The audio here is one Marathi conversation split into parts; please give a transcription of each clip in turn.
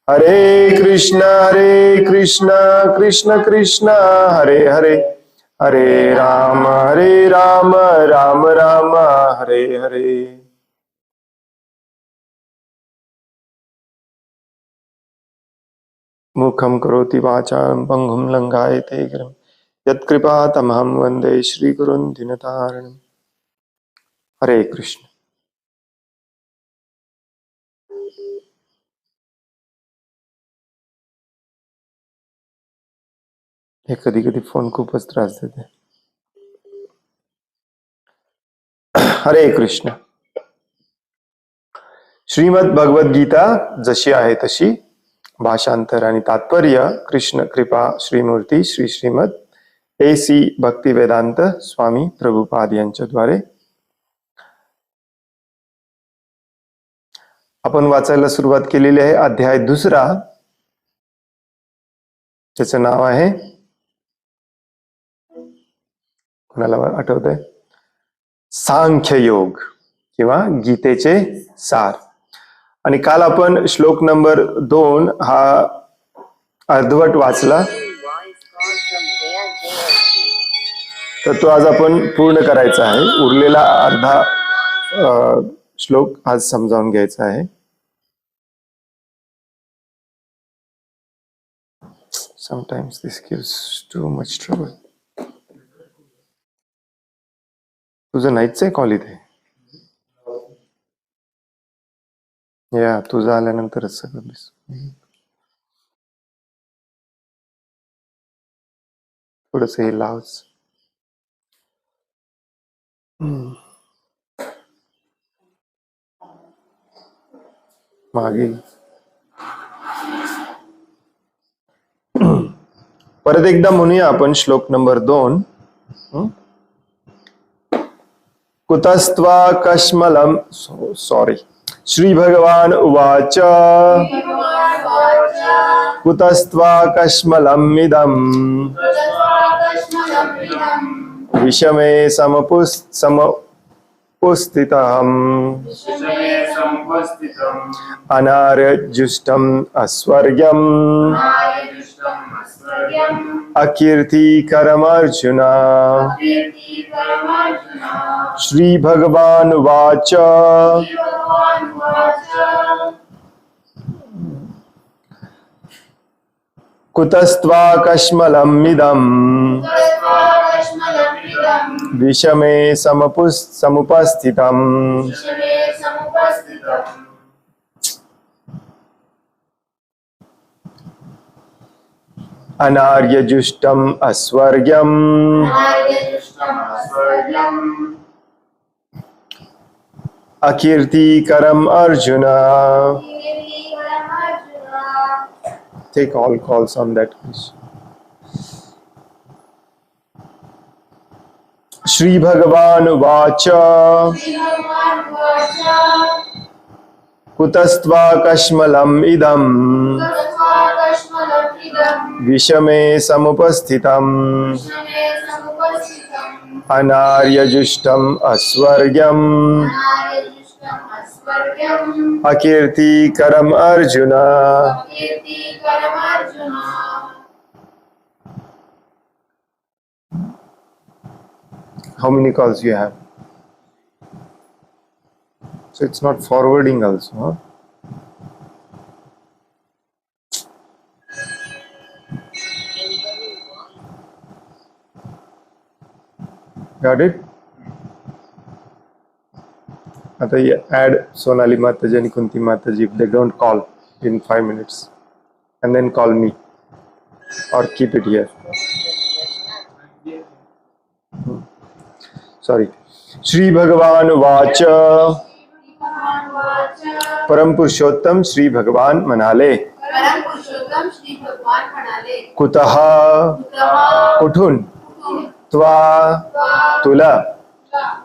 हरे कृष्णा कृष्ण कृष्ण हरे हरे, हरे राम राम राम हरे हरे। मुखं करोति वाचालं पंगुं लंघायते गिरिं यत्कृपातमहं वन्दे श्रीगुरुं दीनतारिणम्। हरे कृष्ण। हे कधी कधी फोन खूपच त्रास देते। हरे कृष्ण। श्रीमद भगवद गीता जशी आहे तशी, भाषांतर आणि तात्पर्य कृष्ण कृपा श्रीमूर्ती श्री श्रीमद AC भक्तिवेदांत स्वामी प्रभुपाद यांच्याद्वारे आपण वाचायला सुरुवात केलेली आहे। अध्याय 2, त्याचं नाव आहे, कोणाला आठवतंय, सांख्य योग किंवा गीतेचे सार। आणि काल आपण श्लोक नंबर 2 हा अर्धवट वाचला, तर तो आज आपण पूर्ण करायचा आहे। उरलेला अर्धा श्लोक आज समजावून घ्यायचा आहे। Sometimes this gives too much trouble. तुझं नाहीच आहे कॉल इथे? या तुझं आल्यानंतरच सगळं थोडस हे लावच मागे। परत एकदा म्हणूया आपण श्लोक नंबर 2। कुतस्त्वा कश्मलम, सॉरी, श्री भगवान उवाच कुतस्त्वा कश्मलम इदं विषमे समुपस्थितम् अनार्यजुष्टम् अस्वर्ग्यम् अकीर्तिकरमर्जुन। श्री भगवान उवाच कुतस्त्वा कश्मलम् इदम् विषमे समुपस्थितम् अनार्यजुष्टम् अस्वर्ग्यम् अकीर्तिकरम् Arjun. Take all calls on that question. Shri भगवान उवाच कुतस्त्वा कश्मलम् इदम् विषमे समुपस्थितम् अनार्यजुष्टम् अस्वर्ग्यम् अकीर्तिकरम् Arjun. How many calls you have? So it's not forwarding also, huh? Got it? आता add Sonali Mataji and Kunti Mataji if they don't call in 5 minutes, and then call me or keep it here. Sorry. Shri भगवान वाच, परम पुरुषोत्तम श्री भगवान म्हणाले, कुतः कुठून, त्वा तुला,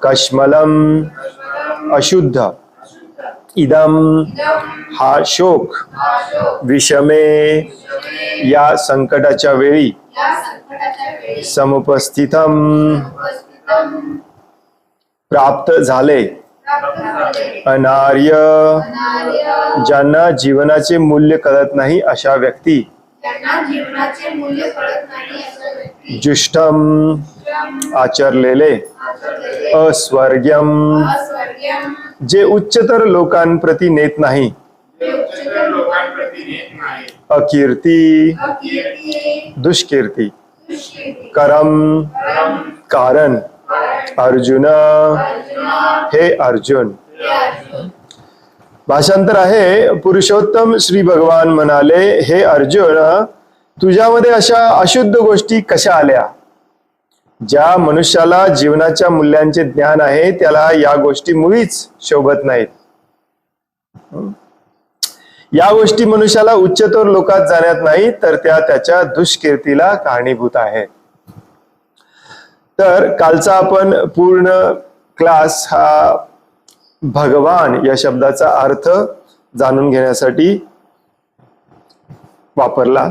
कश्मलम अशुद्ध, इदम हा शोक, विषमे या संकटाच्या वेळी, समुपस्थितम प्राप्त झाले, अनार्य ज्यांना जीवनाचे मूल्य कळत नाही अशा व्यक्ती. जुष्टम आचरलेले. अस्वर्ग्यम जे उच्चतर लोकांप्रती नेत नाही. अकीर्ती दुष्कीर्ती. करम कारण. अर्जुन हे अर्जुन. भाषांतर आहे, पुरुषोत्तम श्री भगवान म्हणाले, हे अर्जुन, तुझ्यामध्ये अशा अशुद्ध गोष्टी कशा आल्या? ज्या मनुष्याला जीवनाच्या मूल्यांचे ज्ञान आहे त्याला या गोष्टी मुळीच शोभत नाहीत. या गोष्टी मनुष्याला उच्चतर लोकात जाण्यात नाही तर त्या त्याच्या दुष्कीर्तीला कारणीभूत आहेत. तर कालचा आपण पूर्ण क्लास हा भगवान या शब्दाचा अर्थ जाणून घेण्यासाठी वापरला.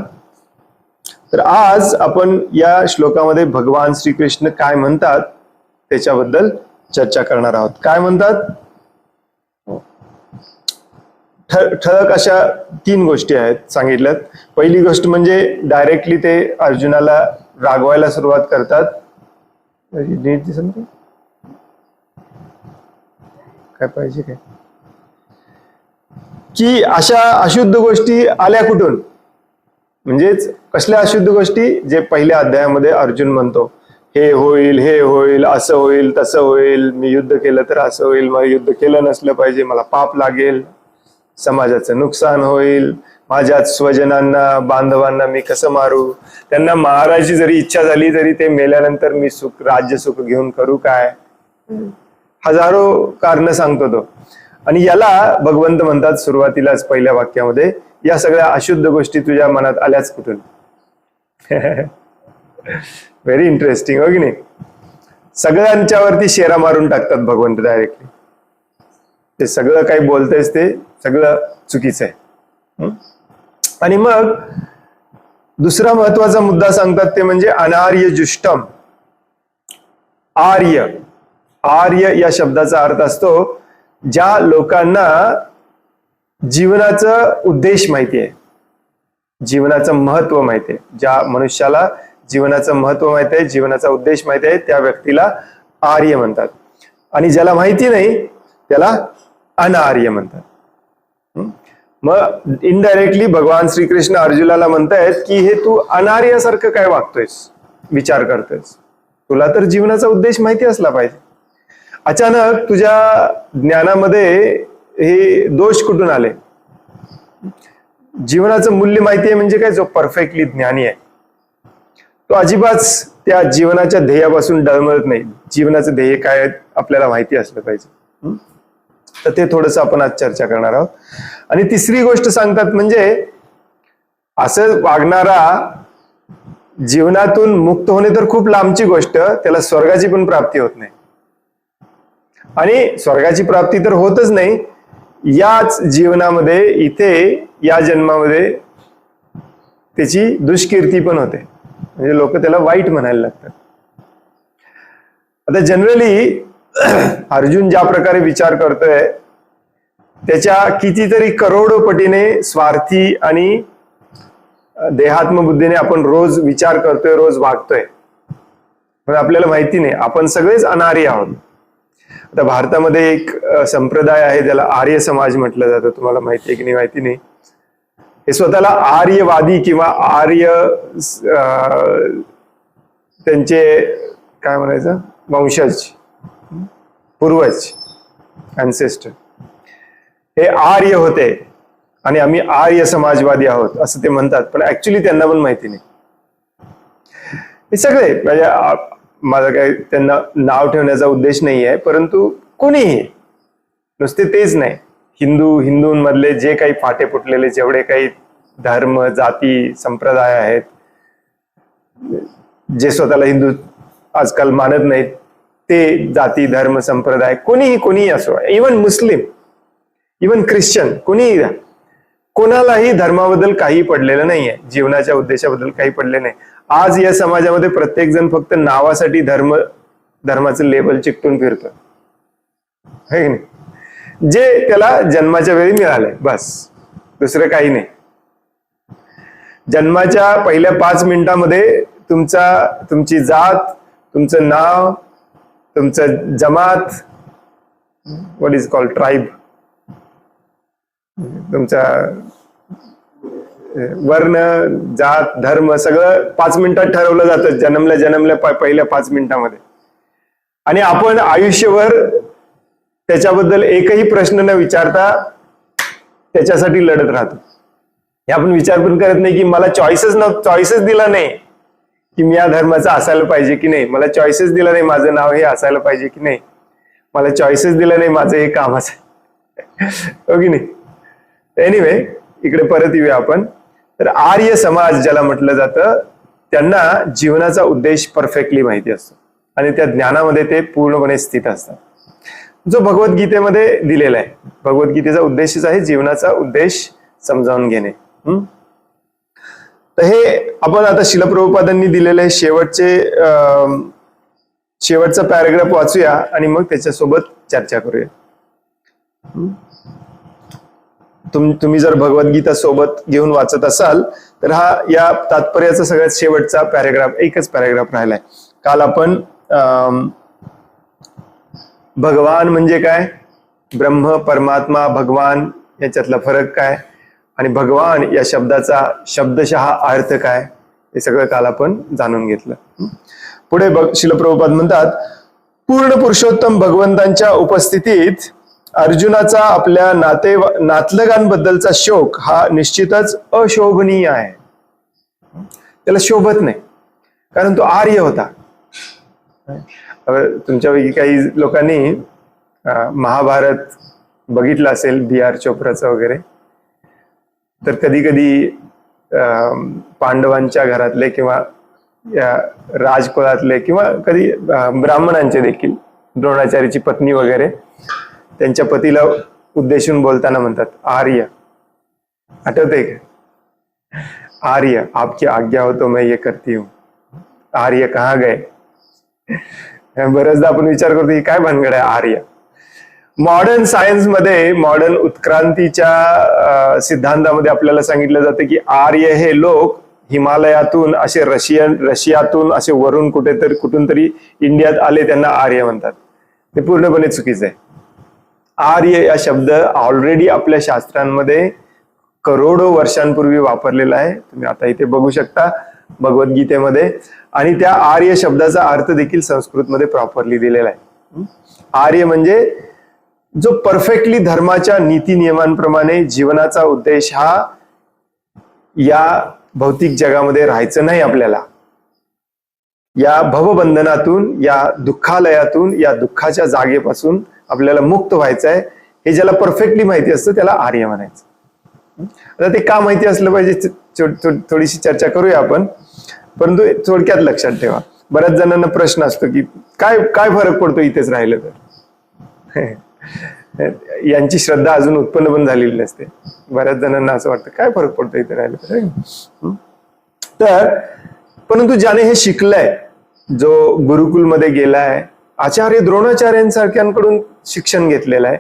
तर आज आपण या श्लोकामध्ये भगवान श्रीकृष्ण काय म्हणतात त्याच्याबद्दल चर्चा करणार आहोत. काय म्हणतात? ठळक अशा 3 गोष्टी आहेत सांगितल्यात. पहिली गोष्ट म्हणजे डायरेक्टली ते अर्जुनाला रागवायला सुरुवात करतात. काय पाहिजे काय की अशा अशुद्ध गोष्टी आल्या कुठून? म्हणजेच कसल्या अशुद्ध गोष्टी? जे पहिल्या अध्यायामध्ये अर्जुन म्हणतो, हे होईल, हे होईल, असं होईल, तसं होईल, मी युद्ध केलं तर असं होईल, मला युद्ध केलं नसलं पाहिजे, मला पाप लागेल, समाजाचं नुकसान होईल, माझ्या स्वजनांना बांधवांना मी कसं मारू, त्यांना मारायची जरी इच्छा झाली तरी ते मेल्यानंतर मी सुख राज्य सुख घेऊन करू काय? हजारो कारण सांगतो तो. आणि याला भगवंत म्हणतात सुरुवातीलाच पहिल्या वाक्यामध्ये, या सगळ्या अशुद्ध गोष्टी तुझ्या मनात आल्याच कुठून? व्हेरी इंटरेस्टिंग, हो की नाही? सगळ्यांच्यावरती शेरा मारून टाकतात भगवंत डायरेक्टली. ते सगळं काही बोलतेस ते सगळं चुकीचं आहे. आणि मग दुसरा महत्वाचा मुद्दा सांगतात ते म्हणजे अनार्य जुष्टम. आर्य. आर्य या शब्दाचा अर्थ असतो ज्या लोकांना जीवनाचा उद्देश माहिती आहे, जीवनाचं महत्व माहिती आहे. ज्या मनुष्याला जीवनाचं महत्व माहिती आहे, जीवनाचा उद्देश माहिती आहे, त्या व्यक्तीला आर्य म्हणतात. आणि ज्याला माहिती नाही त्याला अनार्य म्हणतात. मग इनडायरेक्टली भगवान श्रीकृष्ण अर्जुनाला म्हणतायत की हे तू अनार्यासारखं काय वागतोयस, विचार करतोयस? तुला तर जीवनाचा उद्देश माहिती असला पाहिजे. अचानक तुझ्या ज्ञानामध्ये हे दोष कुठून आले? जीवनाचं मूल्य माहिती आहे म्हणजे काय? जो परफेक्टली ज्ञानी आहे तो अजिबात त्या जीवनाच्या ध्येयापासून डळमळत नाही. जीवनाचं ध्येय काय आपल्याला माहिती असलं पाहिजे. तर ते थोडंसं आपण आज चर्चा करणार आहोत. आणि तिसरी गोष्ट सांगतात म्हणजे असं वागणारा जीवनातून मुक्त होणे तर खूप लांबची गोष्ट, त्याला स्वर्गाची पण प्राप्ती होत नाही. आणि स्वर्गाची प्राप्ती तर होतच नाही, याच जीवनामध्ये इथे या जन्मामध्ये त्याची दुष्कीर्ती पण होते. म्हणजे लोक त्याला वाईट म्हणायला लागतात. आता जनरली अर्जुन ज्या प्रकारे विचार करतोय त्याच्या कितीतरी करोडो पटीने स्वार्थी आणि देहात्मबुद्धीने आपण रोज विचार करतोय, रोज वागतोय. पण आपल्याला माहिती नाही आपण सगळेच अनार्य आहोत. आता भारतामध्ये एक संप्रदाय आहे त्याला आर्य समाज म्हटलं जातं. तुम्हाला माहिती आहे की नाही माहिती नाही. हे स्वतःला आर्यवादी किंवा आर्य त्यांचे काय म्हणायचं वंशज, पूर्वज, अँसेस्टर हे आर्य होते आणि आम्ही आर्य समाजवादी आहोत असं ते म्हणतात. पण ऍक्च्युली त्यांना पण माहिती नाही. हे सगळे म्हणजे माझं काही त्यांना नाव ठेवण्याचा उद्देश नाही आहे, परंतु कोणीही नुसते तेच नाही, हिंदूंमधले जे काही फाटे फुटलेले जेवढे काही धर्म जाती संप्रदाय आहेत, जे स्वतःला हिंदू आजकाल मानत नाहीत, ते जाती धर्म संप्रदाय कोणीही असो, इवन मुस्लिम, इवन ख्रिश्चन, कोणीही, कोणालाही धर्माबद्दल काही पडलेलं नाहीये, जीवनाच्या उद्देशाबद्दल काही पडले नाही. आज या समाजामध्ये प्रत्येक जण फक्त नावासाठी धर्माचं लेबल चिकटून फिरतो. है की नाही, जे त्याला जन्माच्या वेळी मिळालंय, बस, दुसरं काही नाही. जन्माच्या पहिल्या 5 मिनिटांमध्ये तुमची जात, तुमचं नाव, तुमचं जमात, व्हॉट इज कॉल्ड ट्राईब, तुमचा वर्ण, जात, धर्म सगळं 5 मिनिटात ठरवलं जातं जन्मल्या पहिल्या 5 मिनिटांमध्ये. आणि आपण आयुष्यभर त्याच्याबद्दल एकही प्रश्न न विचारता त्याच्यासाठी लढत राहतो. हे आपण विचार पण करत नाही की मला चॉईसेस दिला नाही की मी या धर्माचा असायला पाहिजे की नाही, मला चॉईसेस दिला नाही माझं नाव हे असायला पाहिजे की नाही, मला चॉईसेस दिला नाही माझं हे काम असायला, हो की नाही. एनिवे, इकडे परत येऊया आपण. तर आर्य समाज ज्याला म्हटलं जातं, त्यांना जीवनाचा उद्देश परफेक्टली माहिती असतो आणि त्या ज्ञानामध्ये ते पूर्णपणे स्थित असतात, जो भगवद्गीतेमध्ये दिलेला आहे. भगवद्गीतेचा उद्देशच आहे जीवनाचा उद्देश समजावून घेणे. तर हे आपण आता श्रील प्रभुपादांनी दिलेले शेवटचा पॅराग्राफ वाचूया आणि मग त्याच्यासोबत चर्चा करूया. तुम्ही जर भगवद्गीता सोबत घेऊन वाचत असाल तर हा या तात्पर्याचा सगळ्यात शेवटचा पॅराग्राफ, एकच पॅराग्राफ राहिलाय. काल आपण भगवान म्हणजे काय, ब्रह्म, परमात्मा, भगवान याच्यातला फरक काय आणि भगवान या शब्दाचा शब्दशः अर्थ काय, हे सगळं काल आपण जाणून घेतलं. पुढे श्रील प्रभुपाद म्हणतात, पूर्ण पुरुषोत्तम भगवंतांच्या उपस्थितीत अर्जुनाचा आपल्या नातलगांबद्दलचा शोक हा निश्चितच अशोभनीय आहे. त्याला शोभत नाही, कारण तो आर्य होता. तुमच्यापैकी काही लोकांनी महाभारत बघितलं असेल, B.R. चोप्राचं वगैरे, तर कधी कधी पांडवांच्या घरातले किंवा राजकुळातले किंवा कधी ब्राह्मणांचे देखील, द्रोणाचार्याची पत्नी वगैरे, त्यांच्या पतीला उद्देशून बोलताना म्हणतात आर्य. आठवतंय का? आर्य, आपकी आज्ञा हो तो मैं ये करती हूँ, आर्य कहाँ गए. बरेचदा आपण विचार करतो की काय भानगड आहे आर्य. मॉडर्न सायन्स मध्ये, मॉडर्न उत्क्रांतीच्या सिद्धांतामध्ये आपल्याला सांगितलं जातं की आर्य हे लोक हिमालयातून असे रशियातून असे वरून कुठून तरी इंडियात आले, त्यांना आर्य म्हणतात. ते पूर्णपणे चुकीचं आहे. आर्य या शब्द ऑलरेडी आपल्या शास्त्रांमध्ये करोडो वर्षांपूर्वी वापरलेला आहे. तुम्ही आता इथे बघू शकता भगवद्गीतेमध्ये, आणि त्या आर्य शब्दाचा अर्थ देखील संस्कृतमध्ये प्रॉपरली दिलेला आहे. आर्य म्हणजे जो परफेक्टली धर्माच्या नीती नियमांप्रमाणे जीवनाचा उद्देश हा या भौतिक जगामध्ये राहायचं नाही, आपल्याला या भवबंधनातून, या दुःखालयातून, या दुःखाच्या जागेपासून आपल्याला मुक्त व्हायचं आहे. हे ज्याला परफेक्टली माहिती असतं त्याला आर्य म्हणायचं. आता ते का माहिती असलं पाहिजे थोडीशी चर्चा करूया आपण, परंतु थोडक्यात लक्षात ठेवा. बऱ्याच जणांना प्रश्न असतो की काय फरक पडतो इथेच राहिलं तर. यांची श्रद्धा अजून उत्पन्न पण झालेली नसते. बऱ्याच जणांना असं वाटतं काय फरक पडतो इथे राहिलं तर. परंतु ज्याने हे शिकलंय, जो गुरुकुलमध्ये गेलाय, आचार्य द्रोणाचार्यांसारख्यांकडून शिक्षण घेतलेलं आहे,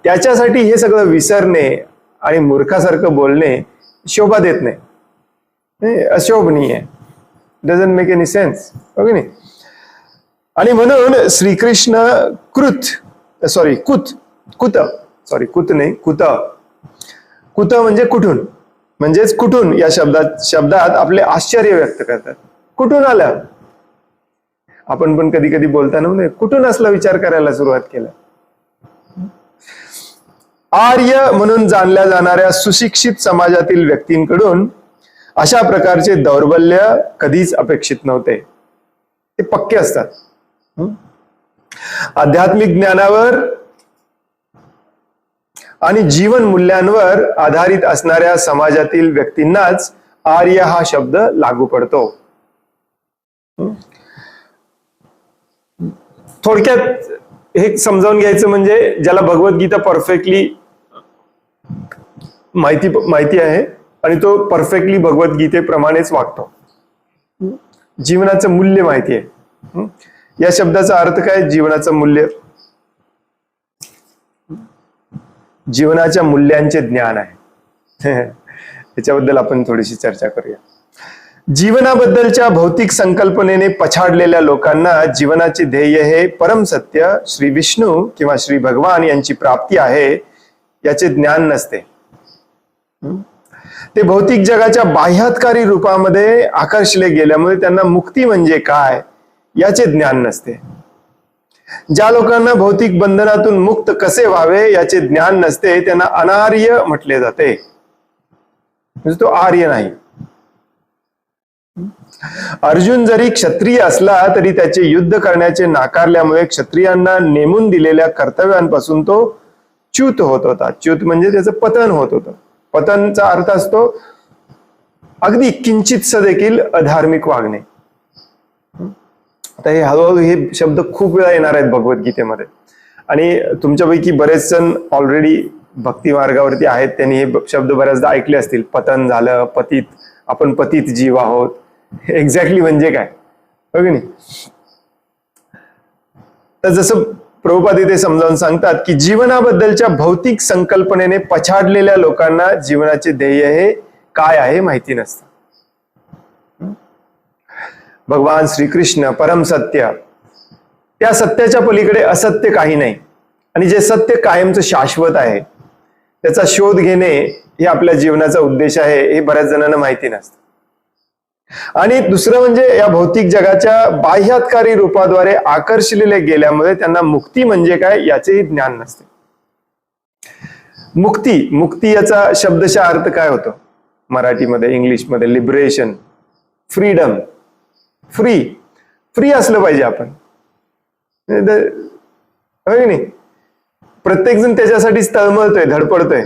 त्याच्यासाठी हे सगळं विसरणे आणि मूर्खासारखं बोलणे शोभा देत नाही, अशोभनीय आहे. Doesn't make any sense, okay नाही. आणि म्हणून श्रीकृष्ण कुत म्हणजे कुठून, म्हणजेच कुठून या शब्दात आपले आश्चर्य व्यक्त करतात. कुठून आलं? आपण पण कधी कधी बोलताना म्हणजे कुठून असला विचार करायला सुरुवात केला. आर्य म्हणून जाणल्या जाणाऱ्या सुशिक्षित समाजातील व्यक्तींकडून अशा प्रकारचे दौर्बल्य कधीच अपेक्षित नव्हते. ते पक्के असतात. आध्यात्मिक ज्ञानावर आणि जीवन मूल्यांवर आधारित असणाऱ्या समाजातील व्यक्तींनाच आर्य हा शब्द लागू पडतो. थोडक्यात हे समजावून घ्यायचं म्हणजे ज्याला भगवद्गीता परफेक्टली माहिती आहे आणि तो परफेक्टली भगवद्गीतेप्रमाणेच वागतो. जीवनाचं मूल्य माहिती आहे. या शब्दाचा अर्थ काय? जीवनाचं मूल्य. जीवनाच्या मूल्यांचे ज्ञान आहे. त्याच्याबद्दल आपण थोडीशी चर्चा करूया. जीवनाबद्दलच्या भौतिक संकल्पनेने पछाडलेल्या लोकांना जीवनाचे ध्येय हे परम सत्य श्री विष्णू किंवा श्री भगवान यांची प्राप्ती आहे याचे ज्ञान नसते. ते भौतिक जगाच्या बाह्यात्कारी रूपामध्ये आकर्षले गेल्यामुळे त्यांना मुक्ती म्हणजे काय याचे ज्ञान नसते. ज्या लोकांना भौतिक बंधनातून मुक्त कसे व्हावे याचे ज्ञान नसते त्यांना अनार्य म्हटले जाते. म्हणजे तो आर्य नाही. अर्जुन जरी क्षत्रिय असला तरी त्याचे युद्ध करण्याचे नाकारल्यामुळे क्षत्रियांना नेमून दिलेल्या कर्तव्यांपासून तो च्युत होत होता. च्युत म्हणजे त्याचं पतन होत होतं. पतनचा अर्थ असतो अगदी किंचितस देखील अधार्मिक वागणे. आता हे हळूहळू हे शब्द खूप वेळा येणार आहेत भगवद्गीतेमध्ये आणि तुमच्यापैकी बरेच जण ऑलरेडी भक्ती मार्गावरती आहेत. त्यांनी हे शब्द बऱ्याचदा ऐकले असतील. पतन झालं, पतित, आपण पतित जीव आहोत. एक्झॅक्टली म्हणजे काय हो की नाही. तर जसं प्रभुपाद इथे समजावून सांगतात की जीवनाबद्दलच्या भौतिक संकल्पनेने पछाडलेल्या लोकांना जीवनाचे ध्येय हे काय आहे माहिती नसतं. भगवान श्रीकृष्ण परम सत्य, त्या सत्याच्या पलीकडे असत्य काही नाही आणि जे सत्य कायमचं शाश्वत आहे त्याचा शोध घेणे हे आपल्या जीवनाचा उद्देश आहे हे बऱ्याच जणांना माहिती नसतं. आणि दुसरं म्हणजे या भौतिक जगाच्या बाह्यात्कारी रूपाद्वारे आकर्षलेले गेल्यामुळे त्यांना मुक्ती म्हणजे काय याचेही ज्ञान नसते. मुक्ती, मुक्ती याचा शब्दशः अर्थ काय होतो मराठीमध्ये, इंग्लिशमध्ये? Liberation, freedom. फ्री, फ्री असलं पाहिजे आपण, होय नाही. प्रत्येक जण त्याच्यासाठीच तळमळतोय, धडपडतोय.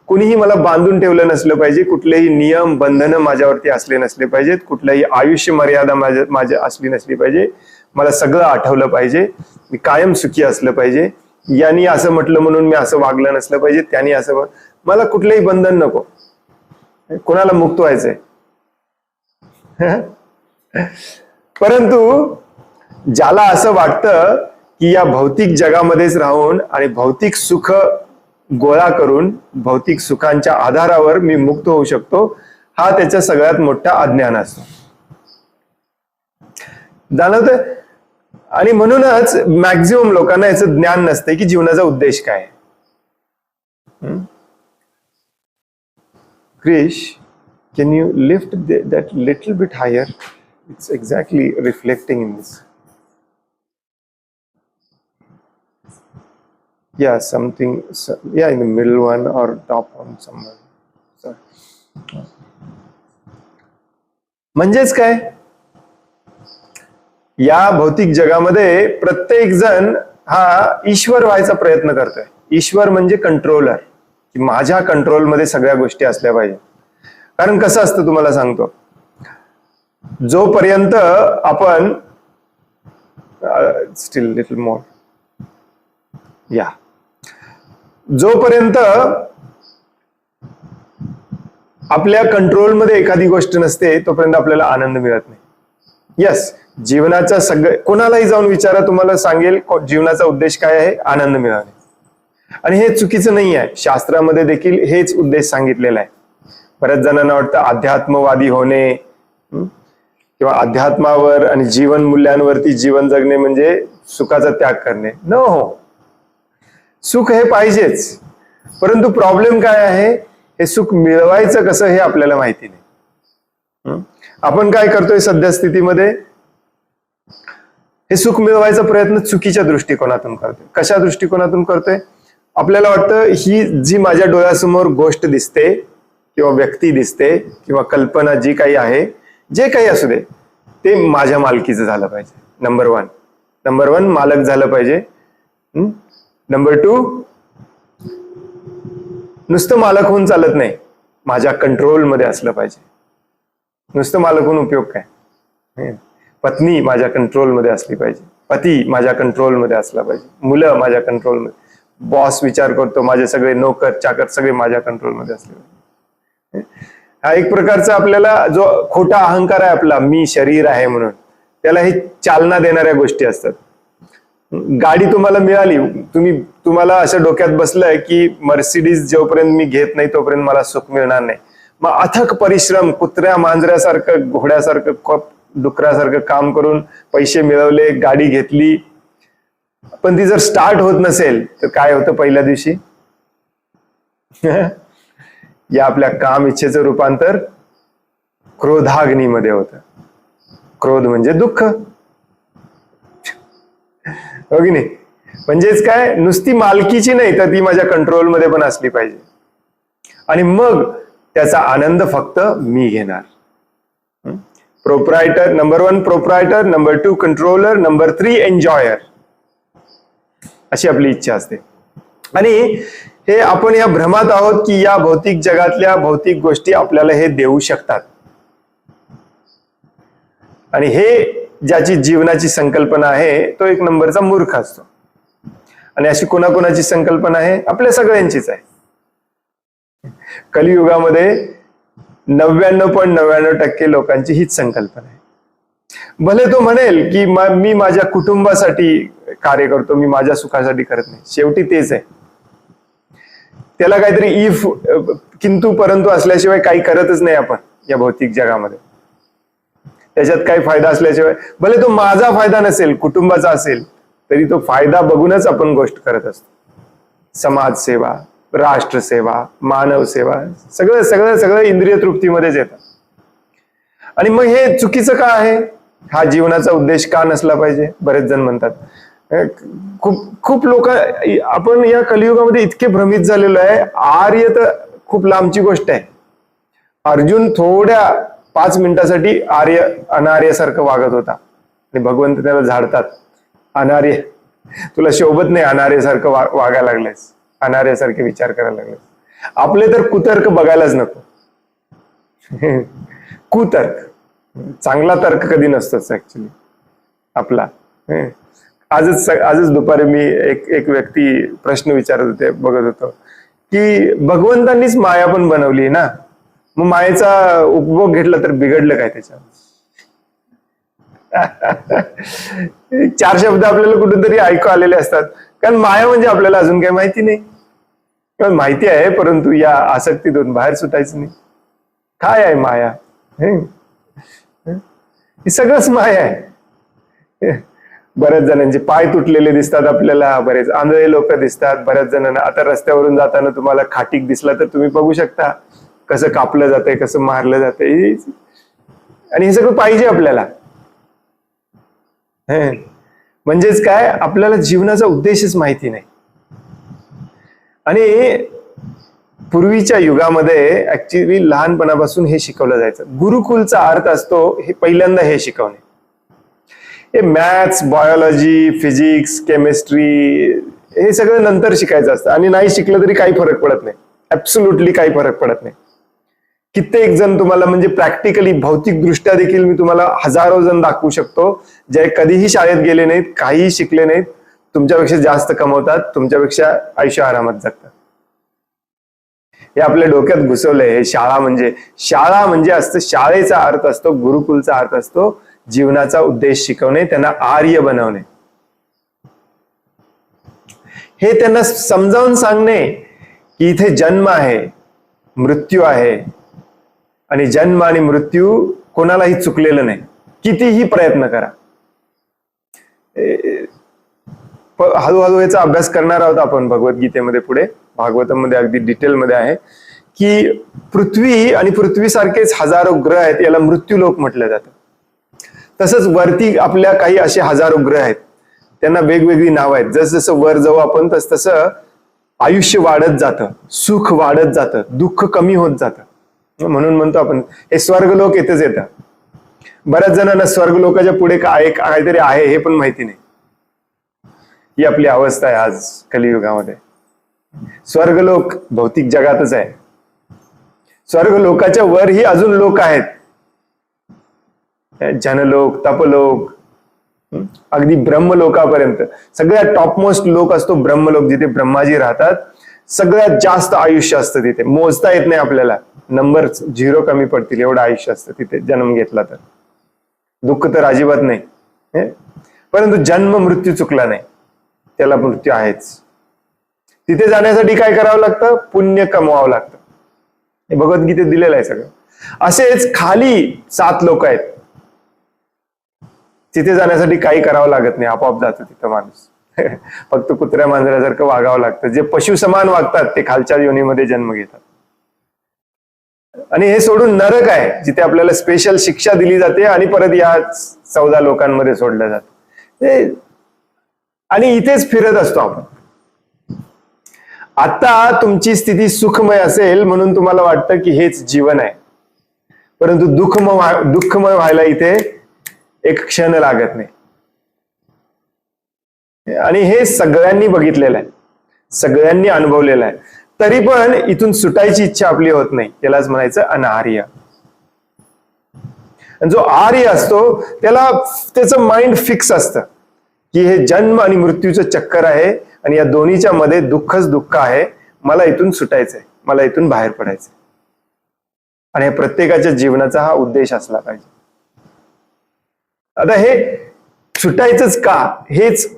कुणीही मला बांधून ठेवलं नसलं पाहिजे, कुठलेही नियम बंधनं माझ्यावरती असले नसले पाहिजेत, कुठल्याही आयुष्य मर्यादा माझ्या असली नसली पाहिजे. मला सगळं आठवलं पाहिजे, मी कायम सुखी असलं पाहिजे. यांनी असं म्हटलं म्हणून मी असं वागलं नसलं पाहिजे, त्यांनी असं, मला कुठलंही बंधन नको. कोणाला मुक्त व्हायचंय? परंतु ज्याला असं वाटतं की या भौतिक जगामध्येच राहून आणि भौतिक सुख गोळा करून भौतिक सुखांच्या आधारावर मी मुक्त होऊ शकतो, हा त्याचा सगळ्यात मोठा अज्ञान असतो. जाणवत? आणि म्हणूनच मॅक्झिमम लोकांना याचं ज्ञान नसते की जीवनाचा उद्देश काय आहे. Krish, can you lift that little bit higher? It's exactly reflecting in this. Yeah, something, yeah, in the middle one or top one somewhere. Sorry. म्हणजेच काय, या भौतिक जगामध्ये प्रत्येक जण हा ईश्वर व्हायचा प्रयत्न करतोय. ईश्वर म्हणजे कंट्रोलर, की माझ्या कंट्रोलमध्ये सगळ्या गोष्टी असल्या पाहिजे. कारण कसं असतं तुम्हाला सांगतो, जोपर्यंत आपण स्टील लिटल मोर, या, जोपर्यंत आपल्या कंट्रोलमध्ये एखादी गोष्ट नसते तोपर्यंत आपल्याला आनंद मिळत नाही. यस, जीवनाचा सगळं, कोणालाही जाऊन विचारा, तुम्हाला सांगेल जीवनाचा उद्देश काय आहे, आनंद मिळवणे. आणि हे चुकीचं नाही आहे, शास्त्रामध्ये देखील हेच उद्देश सांगितलेला आहे. बऱ्याच जणांना वाटतं अध्यात्मवादी होणे किंवा अध्यात्मावर आणि जीवन मूल्यांवरती जीवन जगणे म्हणजे सुखाचा त्याग करणे. नो, सुख हे पाहिजेच, परंतु प्रॉब्लेम काय आहे, हे सुख मिळवायचं कसं हे आपल्याला माहिती नाही. आपण काय करतोय सध्या स्थितीमध्ये, हे सुख मिळवायचा प्रयत्न चुकीच्या दृष्टिकोनातून करतोय. कशा दृष्टिकोनातून करतोय? आपल्याला वाटतं ही जी माझ्या डोळ्यासमोर गोष्ट दिसते किंवा व्यक्ती दिसते किंवा कल्पना जी काही आहे, जे काही असू दे, ते माझ्या मालकीचं झालं पाहिजे. नंबर वन मालक झालं पाहिजे. नंबर 2, नुसतं मालक होऊन चालत नाही, माझ्या कंट्रोलमध्ये असलं पाहिजे. नुसतं मालक होऊन उपयोग काय? पत्नी माझ्या कंट्रोलमध्ये असली पाहिजे, पती माझ्या कंट्रोलमध्ये असला पाहिजे, मुलं माझ्या कंट्रोलमध्ये, बॉस विचार करतो माझे सगळे नोकर चाकर सगळे माझ्या कंट्रोलमध्ये असले पाहिजे. हा एक प्रकारचा आपल्याला जो खोटा अहंकार आहे आपला, मी शरीर आहे म्हणून, त्याला हे चालना देणाऱ्या गोष्टी असतात. गाडी तुम्हाला मिळाली, तुम्हाला असं डोक्यात बसलंय की मर्सिडीज जोपर्यंत मी घेत नाही तोपर्यंत मला सुख मिळणार नाही. मग अथक परिश्रम, कुत्र्या मांजऱ्यासारखं, घोड्यासारखं, डुकरासारखं काम करून पैसे मिळवले, गाडी घेतली, पण ती जर स्टार्ट होत नसेल तर काय होतं पहिल्या दिवशी? या आपल्या काम इच्छेचं रूपांतर क्रोधाग्नीमध्ये होतं. क्रोध म्हणजे दुःख, हो की नाही? म्हणजेच काय, नुसती मालकीची नाही तर ती माझ्या कंट्रोलमध्ये पण असली पाहिजे, आणि मग त्याचा आनंद फक्त मी घेणार. Proprietor, number 1 proprietor, number 2 controller, number 3 enjoyer, अशी आपली इच्छा असते. आणि हे आपण या भ्रमात आहोत की या भौतिक जगातल्या भौतिक गोष्टी आपल्याला हे देऊ शकतात, आणि हे ज्याची जीवनाची संकल्पना आहे तो एक नंबरचा मूर्ख असतो. आणि अशी कोणाकोणाची संकल्पना आहे? आपल्या सगळ्यांचीच आहे. कलियुगामध्ये 99.99% लोकांची हीच संकल्पना आहे. भले तो म्हणेल की मी माझ्या कुटुंबासाठी कार्य करतो, मी माझ्या सुखासाठी करत नाही, शेवटी तेच आहे. त्याला काहीतरी इफ, किंतु परंतु असल्याशिवाय काही करतच नाही आपण या भौतिक जगामध्ये. त्याच्यात काही फायदा असल्याशिवाय, भले तो माझा फायदा नसेल, कुटुंबाचा असेल, तरी तो फायदा बघूनच आपण गोष्ट करत असतो. समाजसेवा, राष्ट्रसेवा, मानव सेवा, सगळं सगळं सगळं इंद्रिय तृप्तीमध्येच येतं. आणि मग हे चुकीचं का आहे? हा जीवनाचा उद्देश का नसला पाहिजे? बरेच जण म्हणतात. खूप लोक, आपण या कलियुगामध्ये इतके भ्रमित झालेलो आहे. आर्य तर खूप लांबची गोष्ट आहे. अर्जुन थोड्या 5 मिनिटासाठी अनार्यासारखं वागत होता, आणि भगवंत त्याला झाडतात, अनार्य, तुला शोभत नाही अनार्यासारखं वागायला लागलेस, अनार्यासारखे विचार करायला लागलेस. आपले तर कुतर्क बघायलाच नको. कुतर्क, चांगला तर्क कधी नसतोच ऍक्च्युली आपला. आजच दुपारी मी एक व्यक्ती प्रश्न विचारत होते, बघत होतो की भगवंतांनीच माया पण बनवली ना, मग मायेचा उपभोग घेतला तर बिघडलं काय त्याच्यात? 4 शब्द आपल्याला कुठून तरी ऐकू आलेले असतात, कारण माया म्हणजे आपल्याला अजून काही माहिती नाही, किंवा माहिती आहे परंतु या आसक्तीतून बाहेर सुटायचं नाही. काय आहे माया? हे सगळंच माया आहे. बऱ्याच जणांचे पाय तुटलेले दिसतात आपल्याला, बरेच आंधळे लोक दिसतात बऱ्याच जणांना. आता रस्त्यावरून जाताना तुम्हाला खाटीक दिसला तर तुम्ही बघू शकता कसं कापलं जातंय, कसं मारलं जातंय, आणि हे सगळं पाहिजे आपल्याला. म्हणजेच काय, आपल्याला जीवनाचा उद्देशच माहिती नाही. आणि पूर्वीच्या युगामध्ये ऍक्च्युली लहानपणापासून हे शिकवलं जायचं. गुरुकुलचा अर्थ असतो हे पहिल्यांदा हे शिकवणे. हे मॅथ्स, बायोलॉजी, फिजिक्स, केमिस्ट्री हे सगळं नंतर शिकायचं असतं, आणि नाही शिकलं तरी काही फरक पडत नाही, ऍब्सोल्युटली काही फरक पडत नाही. कित्येक जण तुम्हाला, म्हणजे प्रॅक्टिकली भौतिक दृष्ट्या देखील मी तुम्हाला हजारो जण दाखवू शकतो जे कधीही शाळेत गेले नाहीत, काहीही शिकले नाहीत, तुमच्यापेक्षा जास्त कमवतात, तुमच्यापेक्षा आयुष्य आरामात जगतात. हे आपल्या डोक्यात घुसवलंय. हे शाळा म्हणजे असतं, शाळेचा अर्थ असतो, गुरुकुलचा अर्थ असतो जीवनाचा उद्देश शिकवणे, त्यांना आर्य बनवणे. हे त्यांना समजावून सांगणे की इथे जन्म आहे, मृत्यू आहे, आणि जन्म आणि मृत्यू कोणालाही चुकलेलं नाही, कितीही प्रयत्न करा. हळूहळू याचा अभ्यास करणार आहोत आपण भगवद्गीतेमध्ये. पुढे भागवतामध्ये अगदी डिटेलमध्ये आहे की पृथ्वी आणि पृथ्वीसारखेच हजारो ग्रह आहेत, याला मृत्यूलोक म्हटलं जातं. तसंच वरती आपल्या काही असे हजारो ग्रह आहेत, त्यांना वेगवेगळी नावं आहेत. जसं वर जाऊ आपण तसं आयुष्य वाढत जातं, सुख वाढत जातं, दुःख कमी होत जातं. म्हणून म्हणतो आपण हे स्वर्गलोक येतेच येतं. बऱ्याच जणांना स्वर्गलोकाच्या पुढे काहीतरी आहे हे पण माहिती नाही. ही आपली अवस्था आहे आज कलियुगामध्ये. स्वर्गलोक भौतिक जगातच आहे, स्वर्गलोकाच्या वरही अजून लोक आहेत, जनलोक, तपलोक, अगदी ब्रह्मलोकापर्यंत. सगळ्यात टॉपमोस्ट लोक असतो ब्रह्मलोक, जिथे ब्रह्माजी राहतात. सगळ्यात जास्त आयुष्य असतं तिथे, मोजता येत नाही आपल्याला, नंबर 0 कमी पडतील एवढं आयुष्य असतं तिथे जन्म घेतला तर. दुःख तर अजिबात नाही, परंतु जन्म मृत्यू चुकला नाही. त्याला मृत्यू आहेच. तिथे जाण्यासाठी काय करावं लागतं? पुण्य कमवावं लागतं. हे भगवद्गीतेत दिलेलं आहे सगळं. असेच खाली 7 लोक आहेत, तिथे जाण्यासाठी काही करावं लागत नाही, आपोआप जातो तिथं माणूस. फक्त कुत्र्या मांजरासारखं वागावं लागतं. जे पशु समान वागतात ते खालच्या योनीमध्ये जन्म घेतात. आणि हे सोडून नरक आहे, जिथे आपल्याला स्पेशल शिक्षा दिली जाते आणि परत या 14 लोकांमध्ये सोडलं जातं. आणि इथेच फिरत असतो आपण. आता तुमची स्थिती सुखमय असेल म्हणून तुम्हाला वाटतं की हेच जीवन आहे, परंतु दुःखमय व्हायला इथे एक क्षण लागत नाही. आणि हे सगळ्यांनी बघितलेलं आहे, सगळ्यांनी अनुभवलेलं आहे. तरी पण इथून सुटायची इच्छा आपली होत नाही. त्यालाच म्हणायचं अनार्य. जो आर्य असतो त्याला त्याचं माइंड फिक्स असतं की हे जन्म आणि मृत्यूचं चक्कर आहे आणि या दोन्हीच्या मध्ये दुःखच दुःख आहे. मला इथून सुटायचंय, मला इथून बाहेर पडायचंय. आणि प्रत्येकाच्या जीवनाचा हा उद्देश असला पाहिजे. आता हे सुटायचंच का, हेच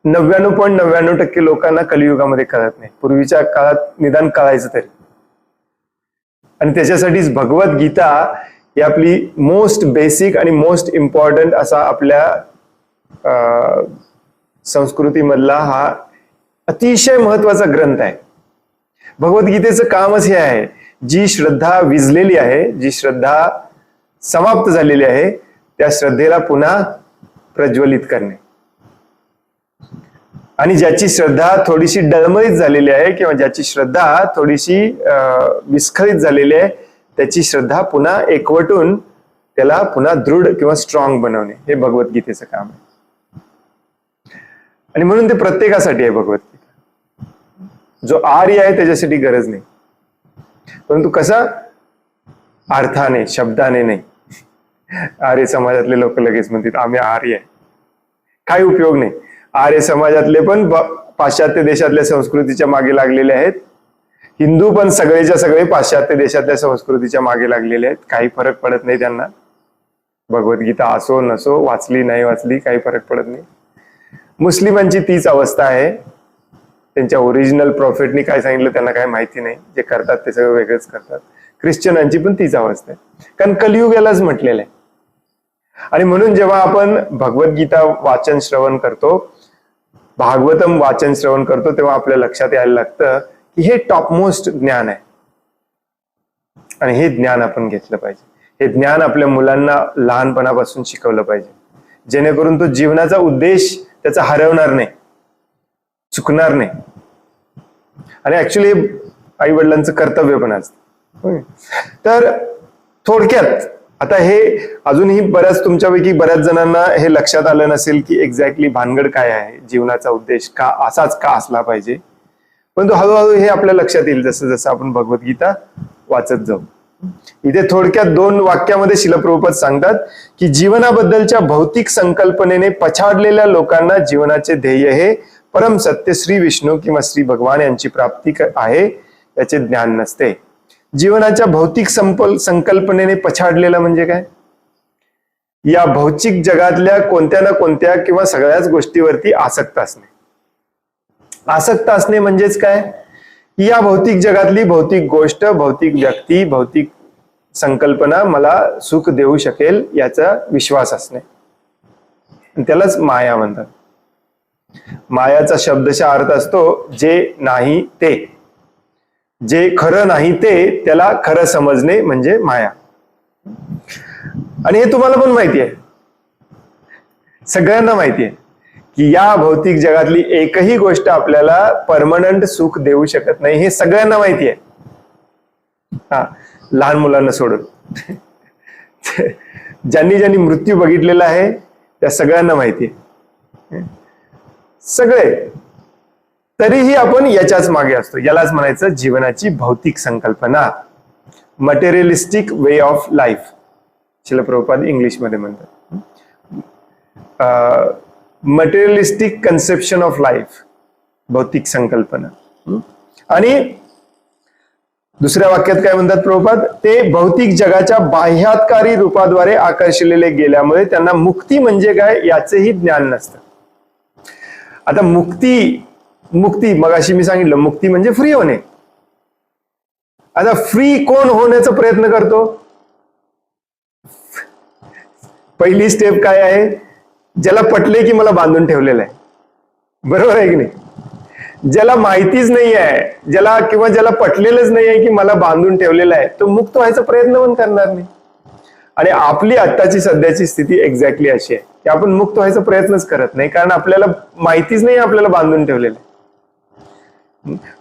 99.99% लोकांना कलियुगामध्ये कळत नाही. पूर्वीच्या काळात निदान कळायचं तरी. आणि त्याच्यासाठीच भगवद्गीता ही आपली मोस्ट बेसिक आणि मोस्ट इम्पॉर्टंट असा आपल्या संस्कृतीमधला हा अतिशय महत्वाचा ग्रंथ आहे. भगवद्गीतेचं कामच हे आहे, जी श्रद्धा विझलेली आहे, जी श्रद्धा समाप्त झालेली आहे, त्या श्रद्धेला पुन्हा प्रज्वलित करणे. आणि ज्याची श्रद्धा थोडीशी डळमळीत झालेली आहे किंवा ज्याची श्रद्धा थोडीशी विस्खळीत झालेली आहे, त्याची श्रद्धा पुन्हा एकवटून त्याला पुन्हा दृढ किंवा स्ट्रॉंग बनवणे, हे भगवद्गीतेचं काम आहे. आणि म्हणून ते प्रत्येकासाठी आहे भगवद्गीता. जो आर्य आहे त्याच्यासाठी गरज नाही, परंतु कसा? अर्थाने, शब्दाने नाही. आर्य समाजातले लोक लगेच म्हणतात आम्ही आर्य आहे. काही उपयोग नाही. आर्य समाजातले पण पाश्चात्य देशातल्या संस्कृतीच्या मागे लागलेले आहेत. हिंदू पण सगळेच्या सगळे पाश्चात्य देशातल्या संस्कृतीच्या मागे लागलेले आहेत. काही फरक पडत नाही त्यांना. भगवद्गीता असो नसो, वाचली नाही वाचली, काही फरक पडत नाही. मुस्लिमांची तीच अवस्था आहे. त्यांच्या ओरिजिनल प्रॉफिटनी काय सांगितलं त्यांना काही माहिती नाही. जे करतात ते सगळं वेगळंच करतात. ख्रिश्चनांची पण तीच अवस्था आहे, कारण कलियुग यालाच म्हटलेलं आहे. आणि म्हणून जेव्हा आपण भगवद्गीता वाचन श्रवण करतो, भागवतम वाचन श्रवण करतो, तेव्हा आपल्या लक्षात यायला लागतं की हे टॉपमोस्ट ज्ञान आहे आणि हे ज्ञान आपण घेतलं पाहिजे. हे ज्ञान आपल्या मुलांना लहानपणापासून शिकवलं पाहिजे, जेणेकरून तो जीवनाचा उद्देश त्याचा हरवणार नाही, चुकणार नाही. आणि ऍक्च्युली आई वडिलांचं कर्तव्य पण असतं. तर थोडक्यात आता हे अजूनही बऱ्याच तुमच्यापैकी बऱ्याच जणांना हे लक्षात आलं नसेल की एक्झॅक्टली भानगड काय आहे, जीवनाचा उद्देश का असाच का असला पाहिजे. परंतु हळूहळू हे आपल्या लक्षात येईल जसं जसं आपण भगवद्गीता वाचत जाऊ. इथे थोडक्यात 2 वाक्यामध्ये श्रील प्रभुपाद सांगतात की जीवनाबद्दलच्या भौतिक संकल्पनेने पछाडलेल्या लोकांना जीवनाचे ध्येय हे परम सत्य श्री विष्णू किंवा श्री भगवान यांची प्राप्ती आहे याचे ज्ञान नसते. जीवनाच्या भौतिक संकल्पनेने पछाडलेला म्हणजे काय? या भौतिक जगातल्या कोणत्या ना कोणत्या किंवा सगळ्याच गोष्टीवरती आसक्त असणे. आसक्त असणे म्हणजेच काय? या भौतिक जगातली भौतिक गोष्ट, भौतिक व्यक्ती, भौतिक संकल्पना मला सुख देऊ शकेल याचा विश्वास असणे. त्यालाच माया म्हणतात. मायाचा शब्दशः अर्थ असतो जे नाही ते, जे खरं नाही ते त्याला खरं समजणे म्हणजे माया. आणि हे तुम्हाला पण माहिती आहे, सगळ्यांना माहिती आहे की या भौतिक जगातली एकही गोष्ट आपल्याला परमनंट सुख देऊ शकत नाही. हे सगळ्यांना माहिती आहे, हा, लहान मुलांना सोडून. ज्यांनी ज्यांनी मृत्यू बघितलेला आहे त्या सगळ्यांना माहिती आहे, सगळे. तरीही आपण याच्याच मागे असतो. यालाच म्हणायचं जीवनाची भौतिक संकल्पना, materialistic way of life, Srila Prabhupada इंग्लिशमध्ये म्हणतात. मटेरियलिस्टिक कन्सेप्शन ऑफ लाईफ, भौतिक संकल्पना. आणि दुसऱ्या वाक्यात काय म्हणतात प्रभुपाद? ते भौतिक जगाच्या बाह्यात्कारी रूपाद्वारे आकर्षलेले गेल्यामुळे त्यांना मुक्ती म्हणजे काय याचेही ज्ञान नसतं. आता मुक्ती, मुक्ती मगाशी मी सांगितलं, मुक्ती म्हणजे फ्री होणे. आता फ्री कोण होण्याचा प्रयत्न करतो? पहिली स्टेप काय आहे? ज्याला पटले की मला बांधून ठेवलेलं आहे. बरोबर आहे की नाही? ज्याला माहितीच नाही आहे, ज्याला पटलेलंच नाही आहे की मला बांधून ठेवलेलं आहे, तो मुक्त व्हायचा प्रयत्न पण करणार नाही. आणि आपली आत्ताची सध्याची स्थिती एक्झॅक्टली अशी आहे की आपण मुक्त व्हायचा प्रयत्नच करत नाही, कारण आपल्याला माहितीच नाही आपल्याला बांधून ठेवलेलं आहे.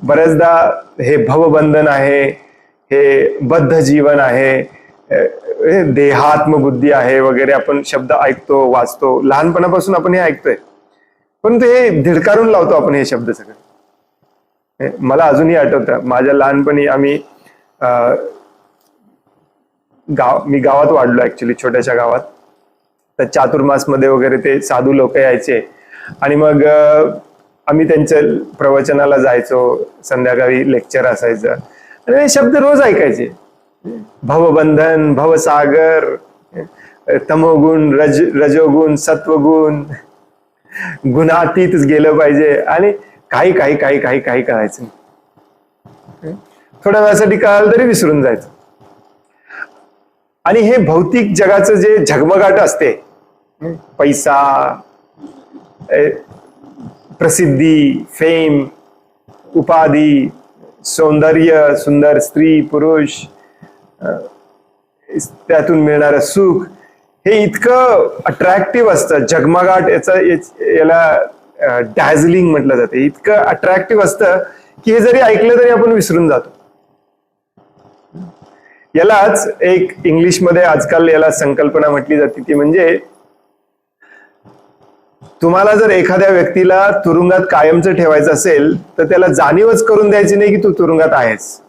बऱ्याचदा हे भवबंधन आहे, हे बद्ध जीवन आहे, देहात्मबुद्धी आहे वगैरे आपण शब्द ऐकतो, वाचतो, लहानपणापासून आपण हे ऐकतोय, पण ते धिडकारून लावतो आपण हे शब्द सगळे. मला अजूनही आठवतं, माझ्या लहानपणी आम्ही मी गावात वाढलो ऍक्च्युली, छोट्याशा गावात. तर चातुर्मास मध्ये वगैरे ते साधू लोक यायचे आणि मग आम्ही त्यांच्या प्रवचनाला जायचो, संध्याकाळी लेक्चर असायचं आणि हे शब्द रोज ऐकायचे. भवबंधन, भवसागर, तमोगुण, रजोगुण, सत्वगुण, गुणातीत गेलं पाहिजे आणि काही काही काही काही काही करायचं नाही. थोड्या वेळासाठी कळालं तरी विसरून जायचं. आणि हे भौतिक जगाचं जे झगमगाट असते, पैसा, प्रसिद्धी, फेम, उपाधी, सौंदर्य, सुंदर स्त्री पुरुष, त्यातून मिळणारं सुख, हे इतकं अट्रॅक्टिव्ह असतं. झगमगाट याला डॅझलिंग म्हटलं जाते. इतकं अट्रॅक्टिव्ह असतं की हे जरी ऐकलं तरी आपण विसरून जातो. यालाच एक इंग्लिशमध्ये आजकाल याला संकल्पना म्हटली जाते ती म्हणजे, तुम्हाला जर एखाद्या व्यक्तीला तुरुंगात कायमचं ठेवायचं असेल तर त्याला जाणीवच करून द्यायची नाही की तू तुरुंगात आहेस.